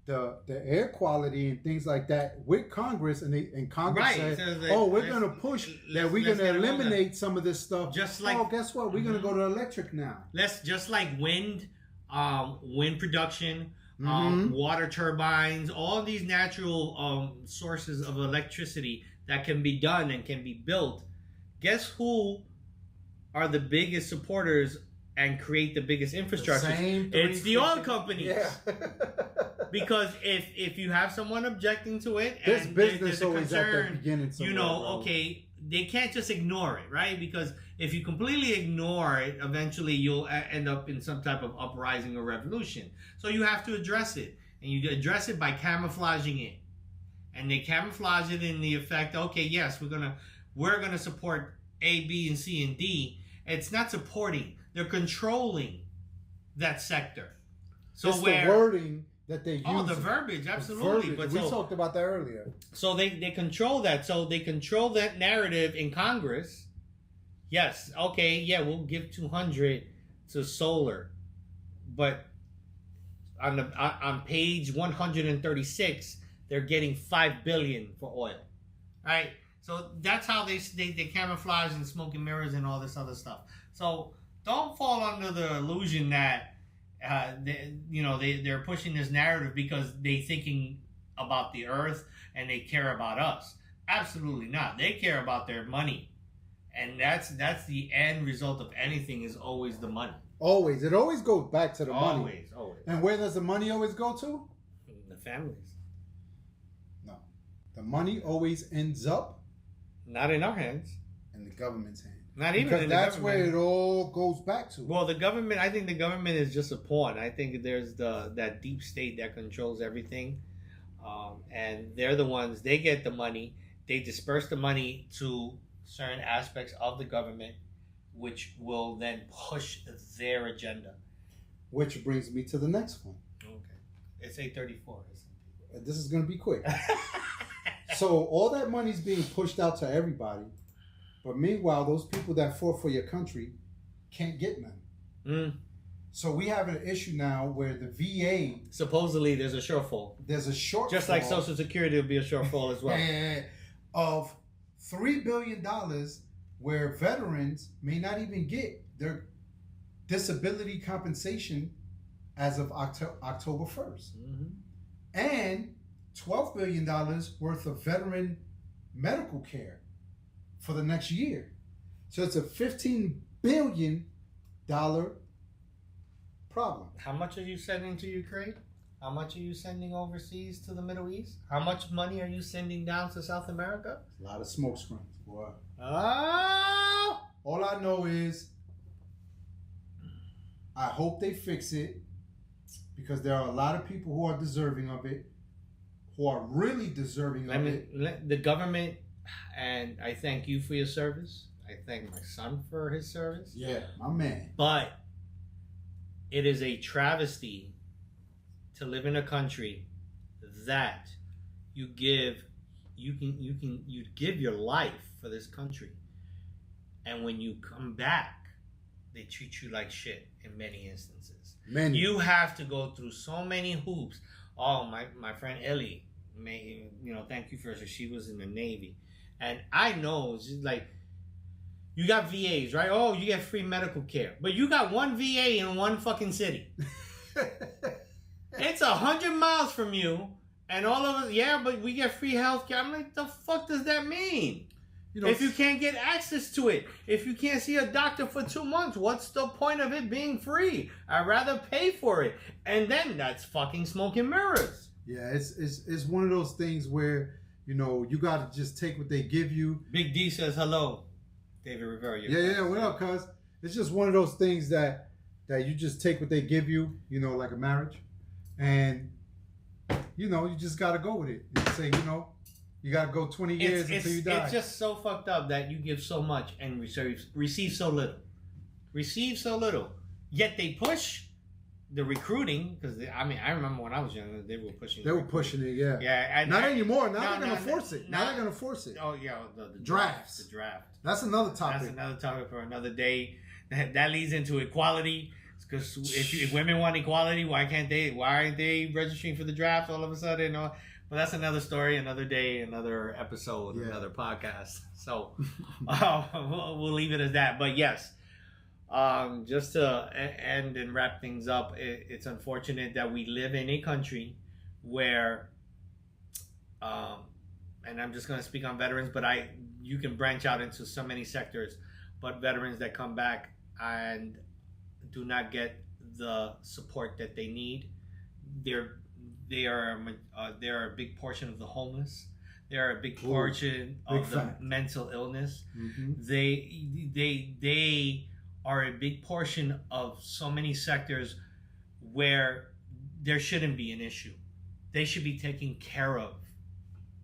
the air quality and things like that with Congress, and Congress said, we're going to push that we're going to eliminate some of this stuff. Just like, guess what? We're going to go to electric now. Just like wind production, water turbines, all these natural sources of electricity that can be done and can be built. Guess who are the biggest supporters and create the biggest infrastructure? It's the oil companies. Yeah. Because if you have someone objecting to it, this and business there's a always concern, at the beginning. You know, okay, they can't just ignore it, right? Because if you completely ignore it, eventually you'll end up in some type of uprising or revolution. So you have to address it, and you address it by camouflaging it, and they camouflage it in the effect, okay, yes, we're gonna support A, B, and C, and D. It's not supporting; they're controlling that sector. So it's the wording that they use. Oh, the verbiage, absolutely. But we talked about that earlier. So they control that. So they control that narrative in Congress. Yes, okay, yeah, we'll give 200 to solar, but on page 136, they're getting $5 billion for oil, right? So that's how they camouflage and smoke and mirrors and all this other stuff. So don't fall under the illusion that they're pushing this narrative because they're thinking about the earth and they care about us. Absolutely not. They care about their money, and that's the end result of anything is always the money. Always, it always goes back to the money. Always. And where does the money always go to? The families. No, the money always ends up not in our hands, in the government's hands. Not even because in the that's government. where it all goes back to. Well, the government. I think the government is just a pawn. I think there's that deep state that controls everything, and they're the ones. They get the money. They disperse the money to certain aspects of the government, which will then push their agenda. Which brings me to the next one. Okay, it's 8:34. This is going to be quick. So all that money's being pushed out to everybody. But meanwhile, those people that fought for your country can't get none. So we have an issue now where the VA... Supposedly there's a shortfall. There's a shortfall. Just like Social Security will be a shortfall as well. of $3 billion where veterans may not even get their disability compensation as of October 1st. And $12 billion worth of veteran medical care for the next year. So it's a $15 billion problem. How much are you sending to Ukraine? How much are you sending overseas to the Middle East? How much money are you sending down to South America? A lot of smoke screens, boy. Oh! All I know is I hope they fix it because there are a lot of people who are deserving of it, who are really deserving of it. The government, and I thank you for your service. I thank my son for his service. Yeah, my man. But it is a travesty to live in a country that you give your life for this country, and when you come back, they treat you like shit in many instances. You have to go through so many hoops. Oh, my friend Ellie, thank you for her. She was in the Navy, and I know she's like, you got VAs, right? Oh, you get free medical care, but you got one VA in one fucking city. It's 100 miles from you, and all of us, yeah, but we get free health care. I'm like, the fuck does that mean? If you can't get access to it, if you can't see a doctor for 2 months, what's the point of it being free? I'd rather pay for it. And then that's fucking smoke and mirrors. Yeah, it's one of those things where, you got to just take what they give you. Big D says hello. David Rivera. Yeah, what up, cuz? It's just one of those things that you just take what they give you, like a marriage. And, you just got to go with it. And say, you got to go 20 years until you die. It's just so fucked up that you give so much and receive so little. Receive so little. Yet they push the recruiting, because, I remember when I was younger, they were pushing it. They were pushing it, yeah. Yeah. Not anymore. Now they're going to force it. Now they're going to force it. Oh, yeah. The drafts. The draft. That's another topic. That's another topic for another day. That leads into equality. Because if women want equality, why aren't they registering for the draft all of a sudden? Well, that's another story, another day, another episode, another podcast. So we'll leave it as that. But yes, just to end and wrap things up, it's unfortunate that we live in a country where, and I'm just going to speak on veterans, but you can branch out into so many sectors, but veterans that come back and do not get the support that they need. They are a big portion of the homeless. They are a big portion of the mental illness. Mm-hmm. They are a big portion of so many sectors where there shouldn't be an issue. They should be taken care of.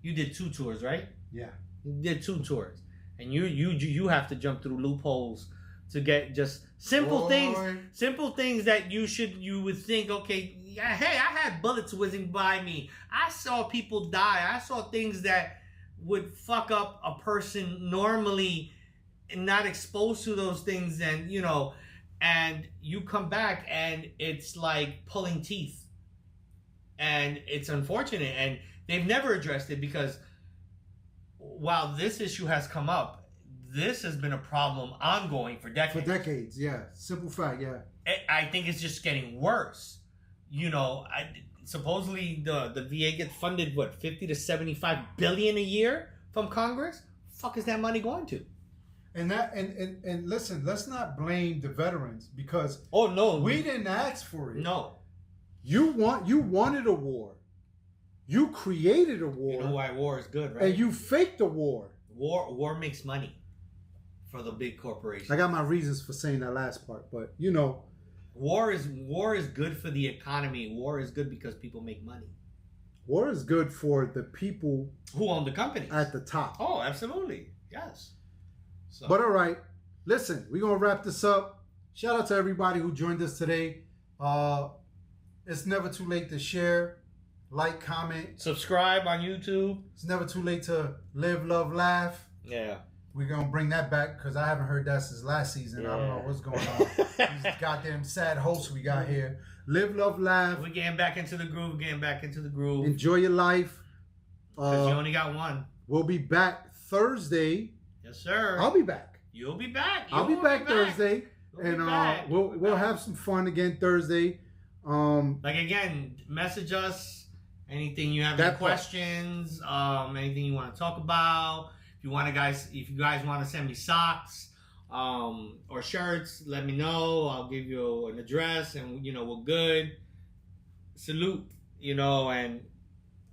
You did 2 tours, right? Yeah. You did 2 tours, and you have to jump through loopholes to get just simple things that you would think, okay, yeah, hey, I had bullets whizzing by me. I saw people die. I saw things that would fuck up a person normally and not exposed to those things, and and you come back and it's like pulling teeth. And it's unfortunate, and they've never addressed it, because while this issue has come up, this has been a problem ongoing for decades. For decades, yeah. Simple fact, yeah. I think it's just getting worse. Supposedly the VA gets funded, 50 to 75 billion a year from Congress? Fuck is that money going to? And listen, let's not blame the veterans, because we didn't ask for it. No. You wanted a war. You created a war. You know why war is good, right? And you faked a war. War makes money for the big corporations. I got my reasons for saying that last part, but war is good for the economy. War is good because people make money. War is good for the people who own the companies at the top. Oh, absolutely. Yes. So. But all right, listen, we're going to wrap this up. Shout out to everybody who joined us today. It's never too late to share, like, comment. Subscribe on YouTube. It's never too late to live, love, laugh. Yeah. We're going to bring that back, because I haven't heard that since last season. Yeah. I don't know what's going on. These goddamn sad hosts we got here. Live, love, laugh. We're getting back into the groove. Enjoy your life. Because you only got one. We'll be back Thursday. Yes, sir. I'll be back. You'll be back. I'll be back Thursday. And we'll have some fun again Thursday. Like again, message us. Anything you have, any questions, anything you want to talk about. If you guys want to send me socks or shirts, let me know. I'll give you an address, and we're good. Salute, and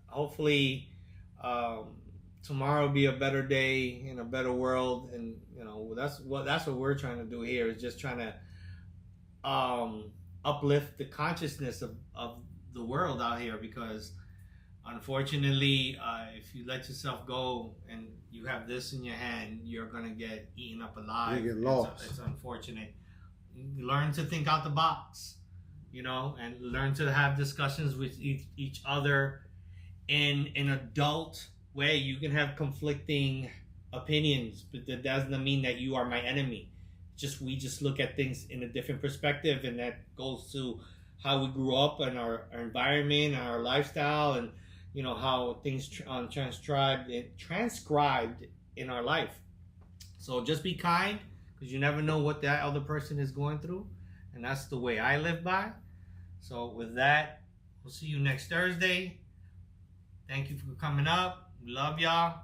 hopefully tomorrow will be a better day in a better world, and that's what we're trying to do here, is just trying to uplift the consciousness of the world out here, because unfortunately, if you let yourself go and you have this in your hand, you're gonna get eaten up alive. You get lost. It's unfortunate. Learn to think out the box, and learn to have discussions with each other in an adult way. You can have conflicting opinions, but that doesn't mean that you are my enemy. We just look at things in a different perspective, and that goes to how we grew up and our environment, our lifestyle, and how things transcribed in our life. So just be kind, because you never know what that other person is going through, and that's the way I live by. So with that, we'll see you next Thursday. Thank you for coming up. We love y'all,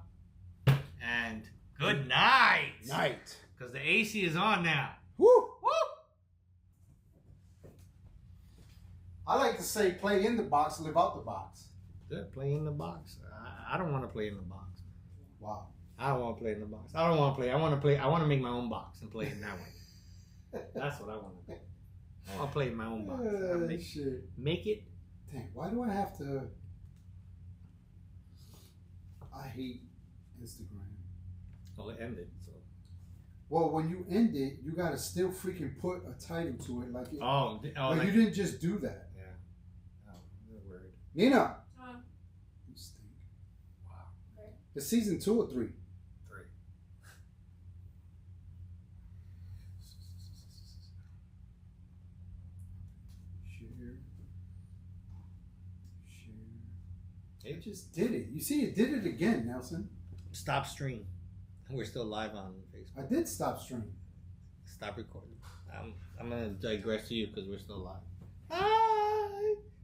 and good night. Night. Because the AC is on now. Woo! Woo! I like to say, play in the box, live out the box. Good, play in the box. I don't want to play in the box. Wow. I don't want to play in the box. I don't want to play. I want to make my own box and play in that way. That's what I want to do. I want to play in my own box. Make it. Dang, why do I have to? I hate Instagram. Well, it ended. So. Well, when you end it, you gotta still freaking put a title to it, like like you didn't just do that. Yeah. Oh, word. Nina. You stink. Wow. Okay. It's season 2 or 3? 3. Share. It just did it. You see, it did it again, Nelson. Stop stream. We're still live on Facebook. I did stop streaming. Stop recording. I'm gonna digress to you because we're still live.